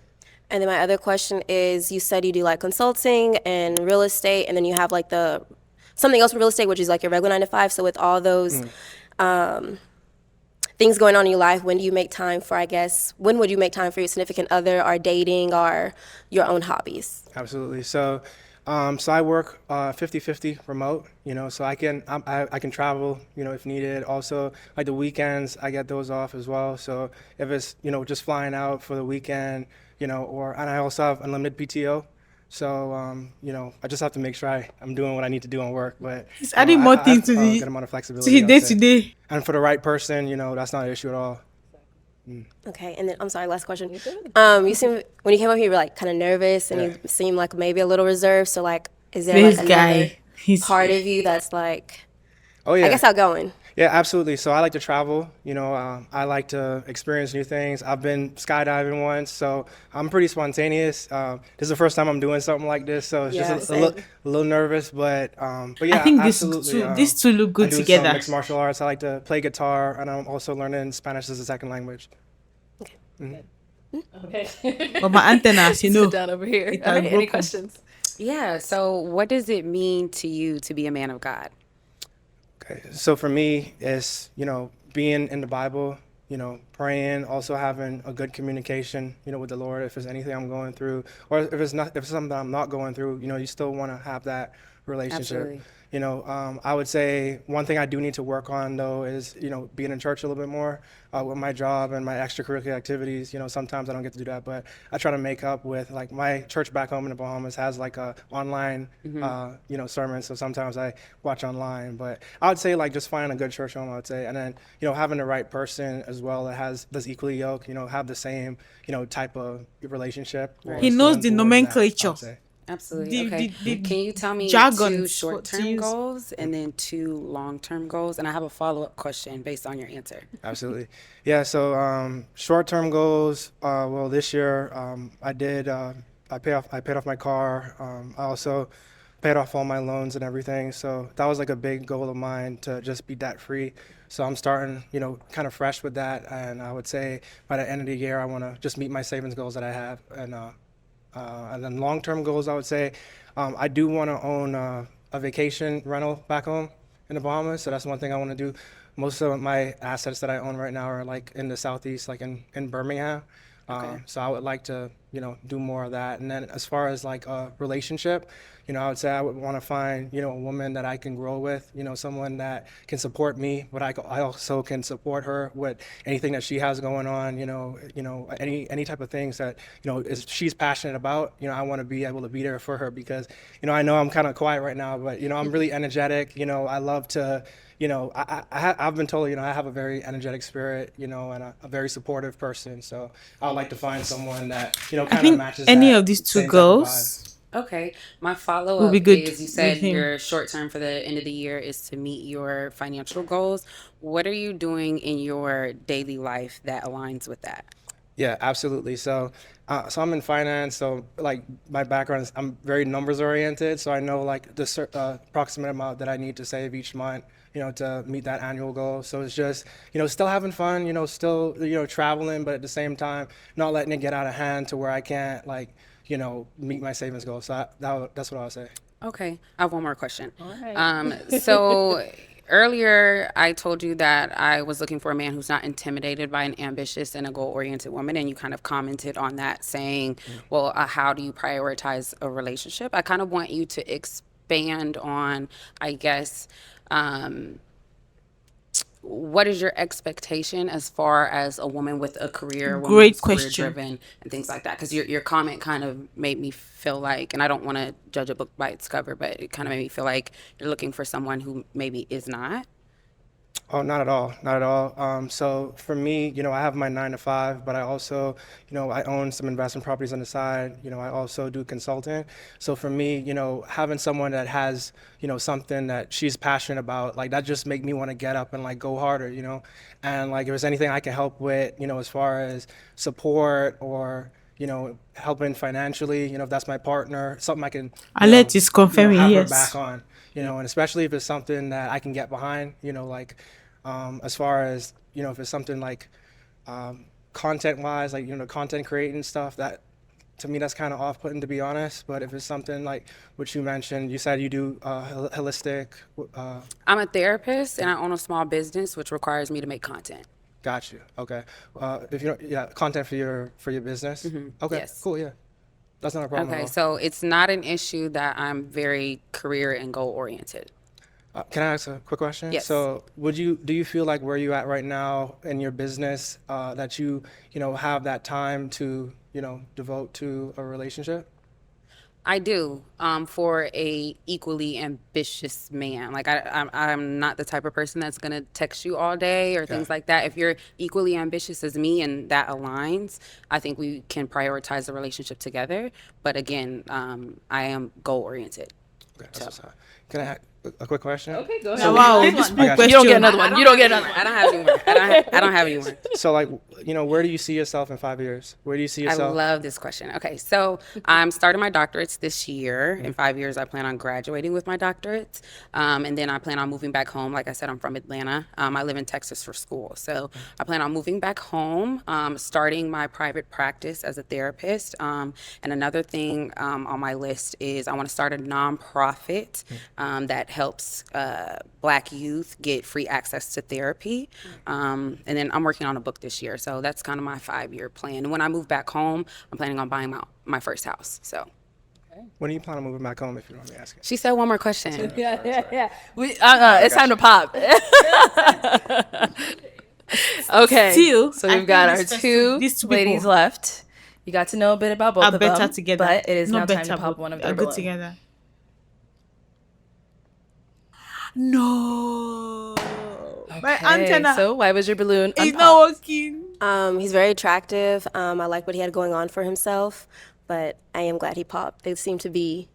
And then my other question is, you said you do like consulting and real estate, and then you have like something else in real estate, which is like your regular 9 to 5. So with all those things going on in your life, when do you make time for, when would you make time for your significant other or dating or your own hobbies? Absolutely. So I work 50-50 remote, so I can travel, if needed. Also, like the weekends, I get those off as well. So if it's, just flying out for the weekend, and I also have unlimited PTO. So, I just have to make sure I'm doing what I need to do on work. But He's adding more things to the good amount of flexibility. day to day. And for the right person, that's not an issue at all. Okay, and then I'm sorry, last question. You seem when you came up here, you were like kind of nervous, and you seem like maybe a little reserved. So like, is there This like guy, another he's- part of you that's like, Oh yeah. I guess outgoing? Yeah, absolutely. So I like to travel. I like to experience new things. I've been skydiving once, so I'm pretty spontaneous. This is the first time I'm doing something like this, so it's just a little nervous, but yeah, I think absolutely. these two look good I do together. some mixed martial arts. I like to play guitar, and I'm also learning Spanish as a second language. Okay. But my antennas, Sit down over here. it All has right, any broken. questions? yeah. So, what does it mean to you to be a man of God? Okay, so for me, it's being in the Bible, praying, also having a good communication, with the Lord. If there's anything I'm going through, or if it's something I'm not going through, you still want to have that relationship. Absolutely. I would say one thing I do need to work on though is being in church a little bit more with my job and my extracurricular activities. Sometimes I don't get to do that, but I try to make up with like my church back home in the Bahamas has like a online sermon, so sometimes I watch online. But I would say like just finding a good church home, I would say, and then having the right person as well that that's equally yoked, have the same type of relationship. He knows the nomenclature. Absolutely. The- Okay. the Can you tell me jargon 2 to short-term use. goals and then 2 long-term goals? And I have a follow-up question based on your answer. Absolutely. Yeah, so short-term goals, well, this year I I paid off my car. I also paid off all my loans and everything. So that was like a big goal of mine to just be debt free. So I'm starting, kind of fresh with that. And I would say by the end of the year, I want to just meet my savings goals that I have. And then long-term goals, I would say, I do want to own a vacation rental back home in the Bahamas. So that's one thing I want to do. Most of my assets that I own right now are like in the Southeast, like in Birmingham. So I would like to, do more of that. And then as far as like a relationship, I would say I would want to find, a woman that I can grow with, someone that can support me, but I also can support her with anything that she has going on, any type of things that, she's passionate about, I want to be able to be there for her because, I know I'm kind of quiet right now, but, I'm really energetic, I love to, I've been told, I have a very energetic spirit, and a very supportive person. So I would like to find someone that, kind of matches any that of these two same type of girls vibe. Okay. My will follow-up be good is you with said him. your short term for the end of the year is to meet your financial goals. What are you doing in your daily life that aligns with that? Yeah, absolutely. So I'm in finance. So like my background is I'm very numbers oriented. So I know like the approximate amount that I need to save each month, to meet that annual goal. So it's just, still having fun, still, traveling, but at the same time, not letting it get out of hand to where I can't like, meet my savings goal. So that's what I would say. Okay. I have one more question. All right. So earlier I told you that I was looking for a man who's not intimidated by an ambitious and a goal-oriented woman, and you kind of commented on that saying, well, how do you prioritize a relationship? I kind of want you to expand on, I guess, what is your expectation as far as a woman with a career, woman Great who's question. career-driven and things like that? Because your comment kind of made me feel like, and I don't want to judge a book by its cover, but it kind of made me feel like you're looking for someone who maybe is not. Oh, not at all. Not at all. So for me, I have my 9 to 5, but I also, I own some investment properties on the side. I also do consulting. So for me, having someone that has, something that she's passionate about, like that just make me want to get up and like go harder, and like if there's anything I can help with, as far as support or, helping financially, if that's my partner, something I can, Arlette is confirming, have her yes. back on, and especially if it's something that I can get behind, like, as far as, if it's something like content-wise, like, content creating stuff, that to me that's kind of off-putting, to be honest. But if it's something like what you mentioned, you said you do holistic. I'm a therapist and I own a small business, which requires me to make content. Got you. Okay. If you content for your business. Okay. Yes. Cool. Yeah. That's not a problem. Okay, at all. so it's not an issue that I'm very career and goal oriented. Can I ask a quick question? Yes. So do you feel like where you at right now in your business, that you have that time to, devote to a relationship? I do, for a equally ambitious man. Like I'm not the type of person that's gonna text you all day or things like that. If you're equally ambitious as me and that aligns, I think we can prioritize the relationship together. But again, I am goal oriented. Okay, that's what's up. Can I ask a quick question? Okay, go ahead. So, Wow, I this got book you. question. You don't get another one. You don't get another one. I don't have any more. I don't have any more. So like, where do you see yourself in 5 years? Where do you see I yourself? love this question. Okay, so I'm starting my doctorates this year. In 5 years, I plan on graduating with my doctorates. And then I plan on moving back home. Like I said, I'm from Atlanta. I live in Texas for school. So I plan on moving back home, starting my private practice as a therapist. And another thing on my list is I want to start a nonprofit that helps Black youth get free access to therapy. And then I'm working on a book this year. So that's kind of my 5-year plan. And when I move back home, I'm planning on buying my first house. So. When are you planning on moving back home, if you don't mind me asking? She said one more question. Yeah. It's time to pop. Okay. Still, So I we've got think our two these two ladies people left. You got to know a bit about both are of better them. together. But it is Not now time better, to pop but one of are their good balloon. together. No. My antenna. So why was your balloon It's unpopped? not working. He's very attractive. I like what he had going on for himself, but I am glad he popped. They seem to be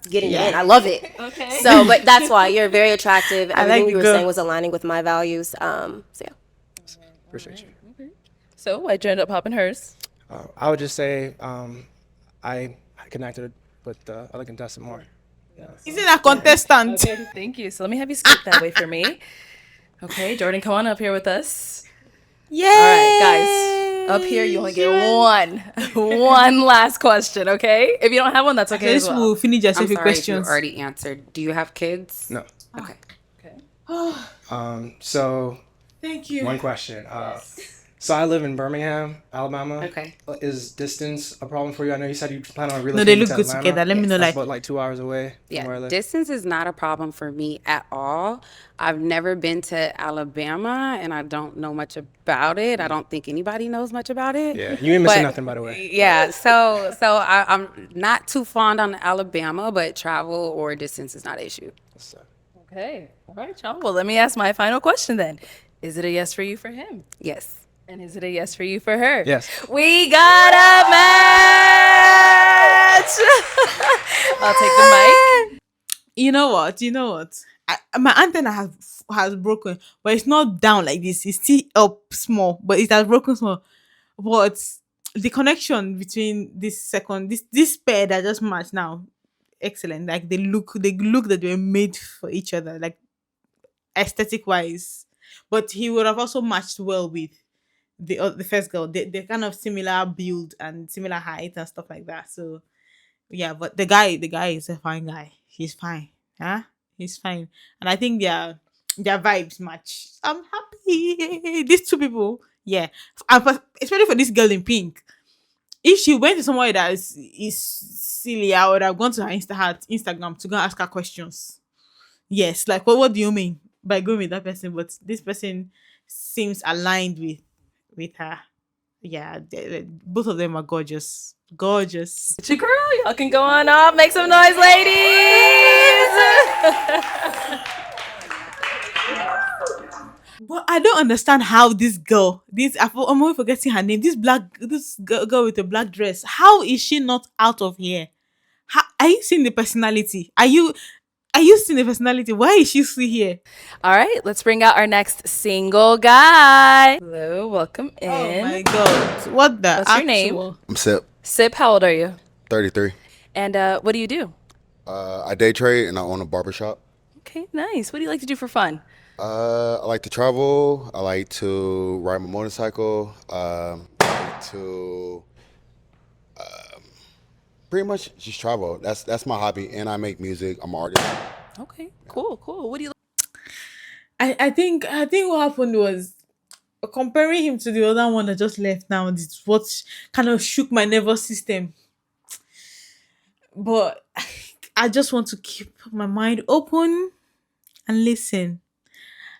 getting in. I love it. Okay. So, but that's why you're very attractive. I Everything like you were the girl. saying was aligning with my values. So yeah. Appreciate you. So why'd you end up popping hers? I would just say I connected with the other contestant more. Yeah. Isn't a contestant? Okay, thank you. So let me have you skip that way for me. Okay, Jordan, come on up here with us. Yay! All right, guys. Up here, you only get one last question, okay? If you don't have one, that's okay as well. We'll finish just I'm a few sorry if you questions. already answered. Do you have kids? No. Okay. So Thank you. one question. So I live in Birmingham, Alabama. Okay. Is distance a problem for you? I know you said you plan on relocating No, they look to good Atlanta. together. Let me know, That's like- about like 2 hours away from where I Yeah, live. distance is not a problem for me at all. I've never been to Alabama, and I don't know much about it. I don't think anybody knows much about it. Yeah, you ain't missing But- nothing, by the way. Yeah, so I'm not too fond on Alabama, but travel or distance is not an issue. Okay. All right, y'all. Well, let me ask my final question then. Is it a yes for you for him? Yes. And is it a yes for you for her? Yes. We got a match! I'll take the mic. You know what? My antenna has broken, but it's not down like this. It's still up small, but it has broken small. But the connection between this pair that just matched now, excellent. Like they look that they were made for each other, like aesthetic wise. But he would have also matched well with the first girl. They're kind of similar build and similar height and stuff like that. So yeah, but the guy is a fine guy. He's fine. Huh? He's fine. And I think their vibes match. I'm happy. These two people, yeah. Especially for this girl in pink. If she went to somewhere that is silly, I would have gone to her Instagram to go and ask her questions. Yes, like what do you mean by going with that person? But this person seems aligned with her. Yeah, both of them are gorgeous. Gorgeous. It's your girl. Y'all can go on up. Make some noise, ladies. But I don't understand how this girl, I'm always forgetting her name. This girl with the black dress. How is she not out of here? Are you seeing the personality? Are you seeing the personality? Why is she still here? All right, let's bring out our next single guy. Hello, welcome in. Oh my god. What the What's your name? I'm Sip, Sip, how old are you? 33. And what do you do? I day trade and I own a barbershop. Okay, nice. What do you like to do for fun? I like to travel. I like to ride my motorcycle. I like to pretty much just travel. That's my hobby, and I make music. I'm an artist. Okay, cool. What do you I think what happened was comparing him to the other one that just left now. This is what kind of shook my nervous system. But I just want to keep my mind open and listen.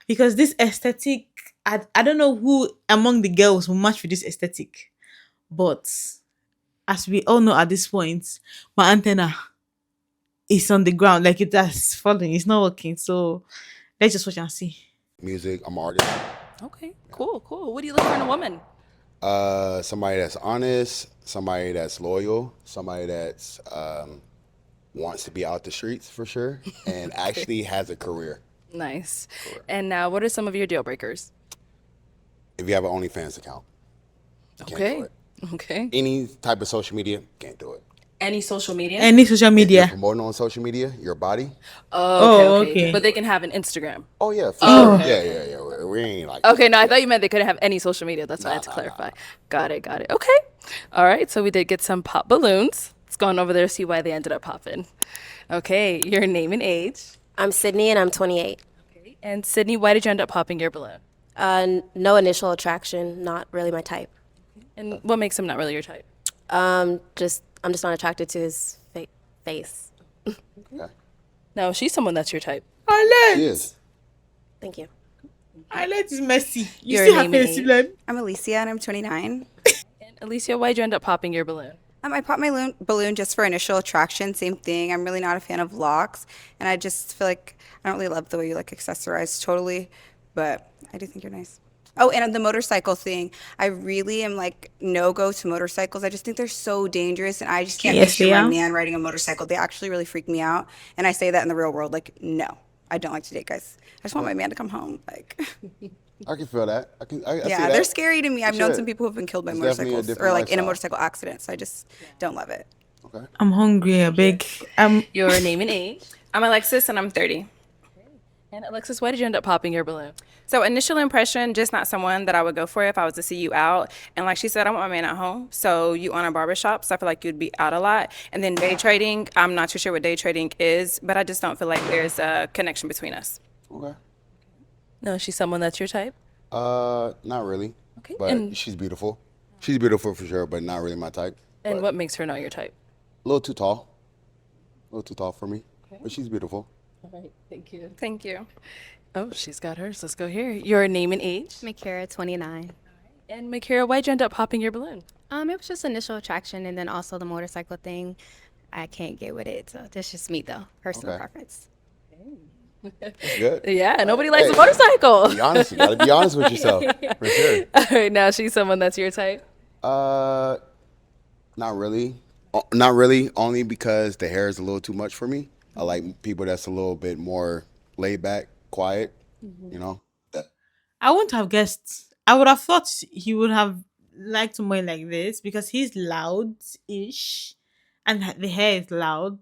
Because this aesthetic, I don't know who among the girls will match with this aesthetic. But as we all know at this point, my antenna is on the ground. Like it has fallen. It's not working. So let's just watch and see. Music. I'm an artist. Okay, cool. What do you look for in a woman? Somebody that's honest. Somebody that's loyal. Somebody that's wants to be out the streets for sure, and actually has a career. Nice. And now, what are some of your deal breakers? If you have an OnlyFans account, you can't do it. Okay. Any type of social media, can't do it. Any social media? Any social If media. you're promoting on social media, your body. Oh, okay. okay. But they can have an Instagram. Oh yeah, for Oh. sure. Yeah. We ain't like. Okay, no, I thought you meant they couldn't have any social media. That's why I had to clarify. Got it. Okay. All right, so we did get some pop balloons. Let's go on over there, see why they ended up popping. Okay, your name and age. I'm Sydney and I'm 28. Okay. And Sydney, why did you end up popping your balloon? No initial attraction, not really my type. And what makes him not really your type? I'm just not attracted to his face. No, she's someone that's your type. Arlette. She is. Thank you. Arlette is messy. You Your still have name and penicillin. I'm Alicia and I'm 29. And Alicia, why'd you end up popping your balloon? I popped my balloon just for initial attraction. Same thing. I'm really not a fan of locks, and I just feel like I don't really love the way you like accessorize totally, but I do think you're nice. Oh, and the motorcycle thing. I really am like no go to motorcycles. I just think they're so dangerous, and I just can't Yes, picture they my are. man riding a motorcycle. They actually really freak me out, and I say that in the real world. Like, no, I don't like to date guys. I just want my man to come home. Like, I can feel that. I see yeah, that. they're scary to me. I've You known should. some people who've been killed by It's definitely a motorcycles or different like in a lifestyle. motorcycle accident, so I just don't love it. Okay. I'm hungry, a big. Your name and age. I'm Alexis, and I'm 30. And Alexis, why did you end up popping your balloon? So initial impression, just not someone that I would go for if I was to see you out. And like she said, I want my man at home. So you own a barbershop, so I feel like you'd be out a lot. And then day trading, I'm not too sure what day trading is, but I just don't feel like there's a connection between us. Okay. No, is she someone that's your type? Not really. Okay. But And, she's beautiful. She's beautiful for sure, but not really my type. and what makes her not your type? A little too tall. A little too tall for me. But she's beautiful. All right, thank you. Thank you. Oh, she's got hers. Let's go here. Your name and age. Makara, 29. And Makira, why'd you end up popping your balloon? It was just initial attraction, and then also the motorcycle thing. I can't get with it, so that's just me though, personal Okay. preference. That's good. Yeah, nobody likes a motorcycle. Be honest. You gotta be honest with yourself. For sure. All right, now she's someone that's your type. Not really. Not really. Only because the hair is a little too much for me. I like people that's a little bit more laid back, quiet. You know. I wouldn't have guessed. I would have thought he would have liked someone like this because he's loud-ish, and the hair is loud.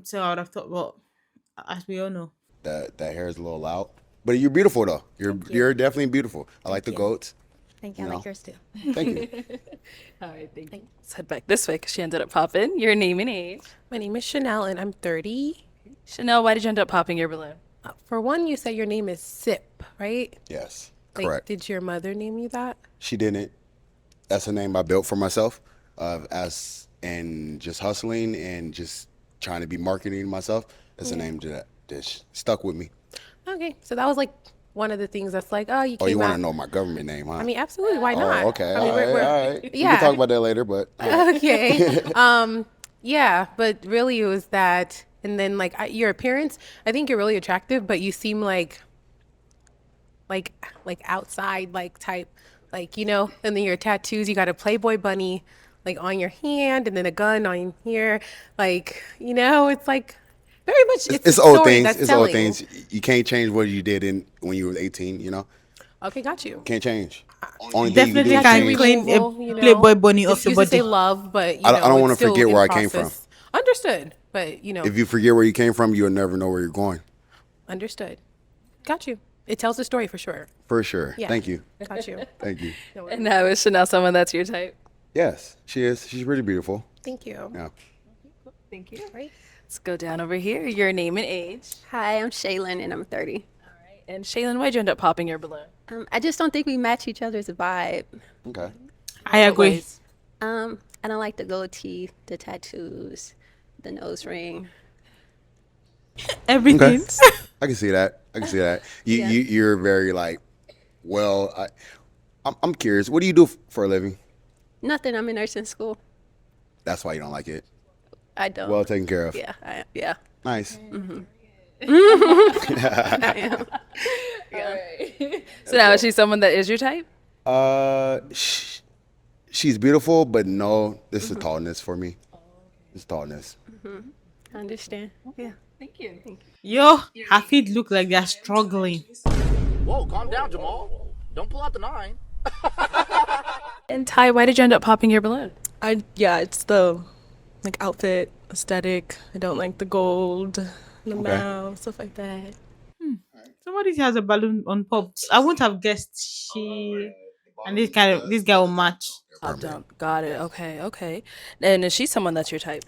So I would have thought, well, as we all know. That hair is a little loud. But you're beautiful though. You're definitely beautiful. I like the goats. Thank you. I like yours too. Thank you. All right, thank you. Let's head back this way because she ended up popping. Your name and age. My name is Chanel, and I'm 30. Chanel, why did you end up popping your balloon? For one, you say your name is Sip, right? Yes. Like, Correct. did your mother name you that? She didn't. That's a name I built for myself, as and just hustling and just trying to be marketing myself. That's a name that stuck with me. Okay, so that was like one of the things that's like, oh, you Oh, came you want out. to know my government name, huh? I mean, absolutely. Why not? Oh, okay. I mean, all right. We Yeah. can talk about that later, but Okay. Yeah, but really it was that, and then like your appearance. I think you're really attractive, but you seem like outside type, and then your tattoos. You got a Playboy bunny on your hand, and then a gun on here. It's like very much. it's a old story things. that's It's old telling. things. You can't change what you did when you were 18. You know, Okay, got you. can't change. Only thing you can do Definitely is can't change. clean a You know, Playboy bunny it's off your used to say body. love, but I don't it's wanna still forget in where I came from. process. Understood, but If you forget where you came from, you'll never know where you're going. understood. Got you. It tells the story for sure. For sure. Yeah. Thank you. Got you. Thank you. And now is Chanel someone that's your type? Yes, she is. She's really beautiful. Thank you. Yeah. Thank you. Let's go down over here. Your name and age. Hi, I'm Shaylin, and I'm 30. And Shaylin, why'd you end up popping your balloon? I just don't think we match each other's vibe. Okay. I agree. I don't like the goatee, the tattoos, the nose ring. Everything. I can see that. You're very I'm curious. What do you do for a living? Nothing. I'm in nursing school. That's why you don't like it. I don't. Well taken care of. Yeah. Yeah. Nice. Mm-hmm. I am. So now is she someone that is your type? She's beautiful, but no, this is tallness for me. It's tallness. Mm-hmm. I understand. Yeah. Thank you. Yo, her feet look like they're struggling. Whoa, calm down, Jamal. Don't pull out the 9. And Ty, why did you end up popping your balloon? It's the outfit aesthetic. I don't like the gold, the mouth, stuff like that. Somebody has a balloon on popped. I wouldn't have guessed she and this guy will match. Popped up. Got it. Okay. And is she someone that's your type?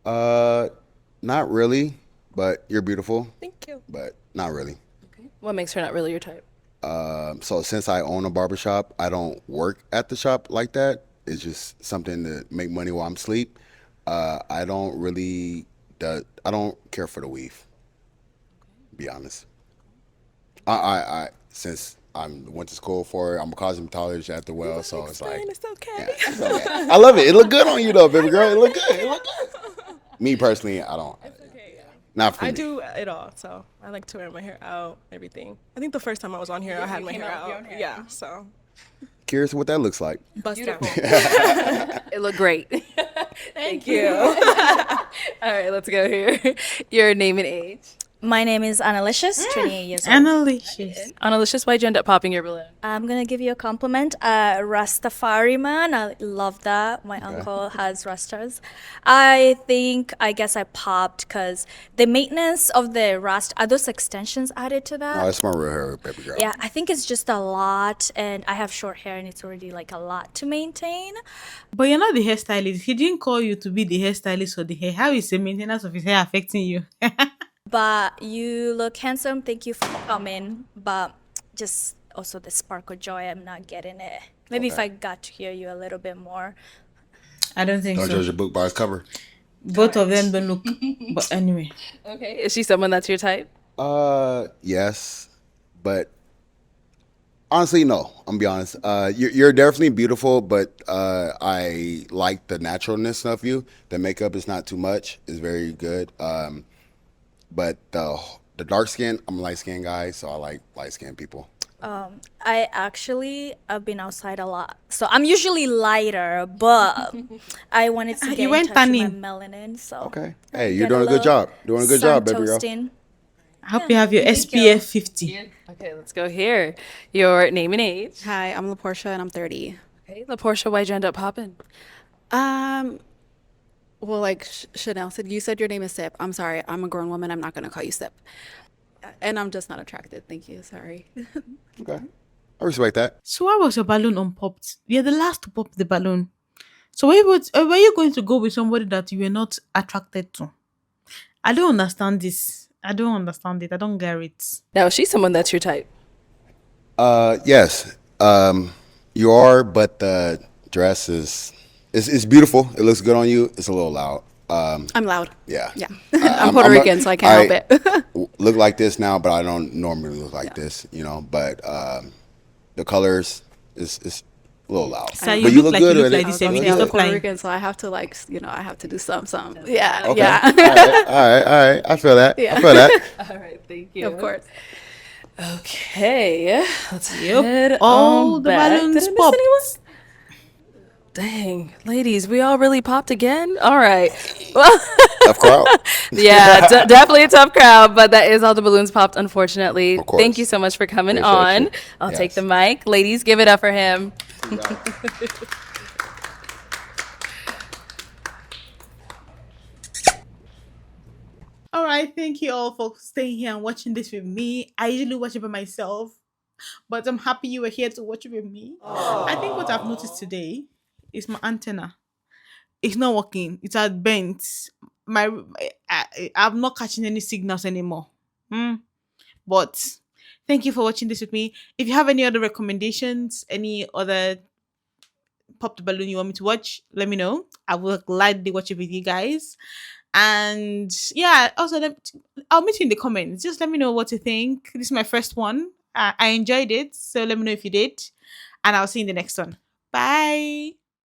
Not really, but you're beautiful. Thank you. But not really. What makes her not really your type? So since I own a barbershop, I don't work at the shop like that. It's just something to make money while I'm asleep. I don't care for the weave. Be honest. I since I went to school for it, I'm a cosmetologist at the well, so it's like It's okay. yeah, it's okay. I love it. It look good on you though, baby girl. It look good. Me personally, I don't. Not for me. I do it all, so I like to wear my hair out, everything. I think the first time I was on here, I had my hair out. Yeah, so. Curious what that looks like. Bust down. It looked great. Thank you. All right, let's go here. Your name and age. My name is Annalicious, 28 years old. Annalicious. Annalicious, why'd you end up popping your balloon? I'm gonna give you a compliment. Rastafari man, I love that. My uncle has rastas. I guess I popped because the maintenance of the rasta, are those extensions added to that? No, that's my real hair, baby girl. Yeah, I think it's just a lot, and I have short hair, and it's already like a lot to maintain. But you're not the hairstylist. He didn't call you to be the hairstylist for the hair. How is the maintenance of his hair affecting you? But you look handsome. Thank you for coming. But just also the spark of joy, I'm not getting it. Maybe if I got to hear you a little bit more. I don't think Don't so. judge a book by its cover. Both of them don't look. But anyway. Okay, is she someone that's your type? Yes, but honestly, no. I'm gonna be honest. You're definitely beautiful, but I like the naturalness of you. The makeup is not too much. It's very good. But the dark skin, I'm a light skinned guy, so I like light skinned people. I've been outside a lot, so I'm usually lighter. But I wanted to get You in went touch with tanning. my melanin. So Okay. Hey, you're doing a good job. Doing a good job, baby girl. I hope you have your SPF 50. Okay, let's go here. Your name and age. Hi, I'm LaPortia and I'm 30. Okay, LaPortia, why'd you end up popping? Well, like Chanel said, you said your name is Sip. I'm sorry, I'm a grown woman. I'm not gonna call you Sip. And I'm just not attracted. Thank you. Sorry. Okay. I respect that. So why was your balloon unpopped? You're the last to pop the balloon. So were you going to go with somebody that you were not attracted to? I don't understand this. I don't understand it. I don't get it. Now, is she someone that's your type? Yes. You are, but the dress is it's beautiful. It looks good on you. It's a little loud. I'm loud. Yeah. Yeah. I'm Puerto Rican, so I can't help it. Look like this now, but I don't normally look like this, you know. But the colors is a little loud. So but you look good with it. this You every look day. good. Stop Puerto lying. Rican, so I have to I have to do some. Yeah. Okay. Yeah. All right. I feel that. Yeah. I feel that. All right, thank you. Of course. Okay, let's head All on the back. balloons Did I miss popped. anyone? Dang, ladies, we all really popped again? All right. Well, Tough crowd. yeah, definitely a tough crowd, but that is all the balloons popped, unfortunately. Of course. Thank you so much for coming Appreciate on. you. I'll take Yes. the mic. Ladies, give it up for him. All right, thank you all for staying here and watching this with me. I usually watch it by myself, but I'm happy you were here to watch it with me. I think what I've noticed today is my antenna. It's not working. It's at bent. I'm not catching any signals anymore. But thank you for watching this with me. If you have any other recommendations, any other pop the balloon you want me to watch, let me know. I will gladly watch it with you guys. And yeah, also I'll meet you in the comments. Just let me know what you think. This is my first one. I enjoyed it, so let me know if you did. And I'll see you in the next one. Bye.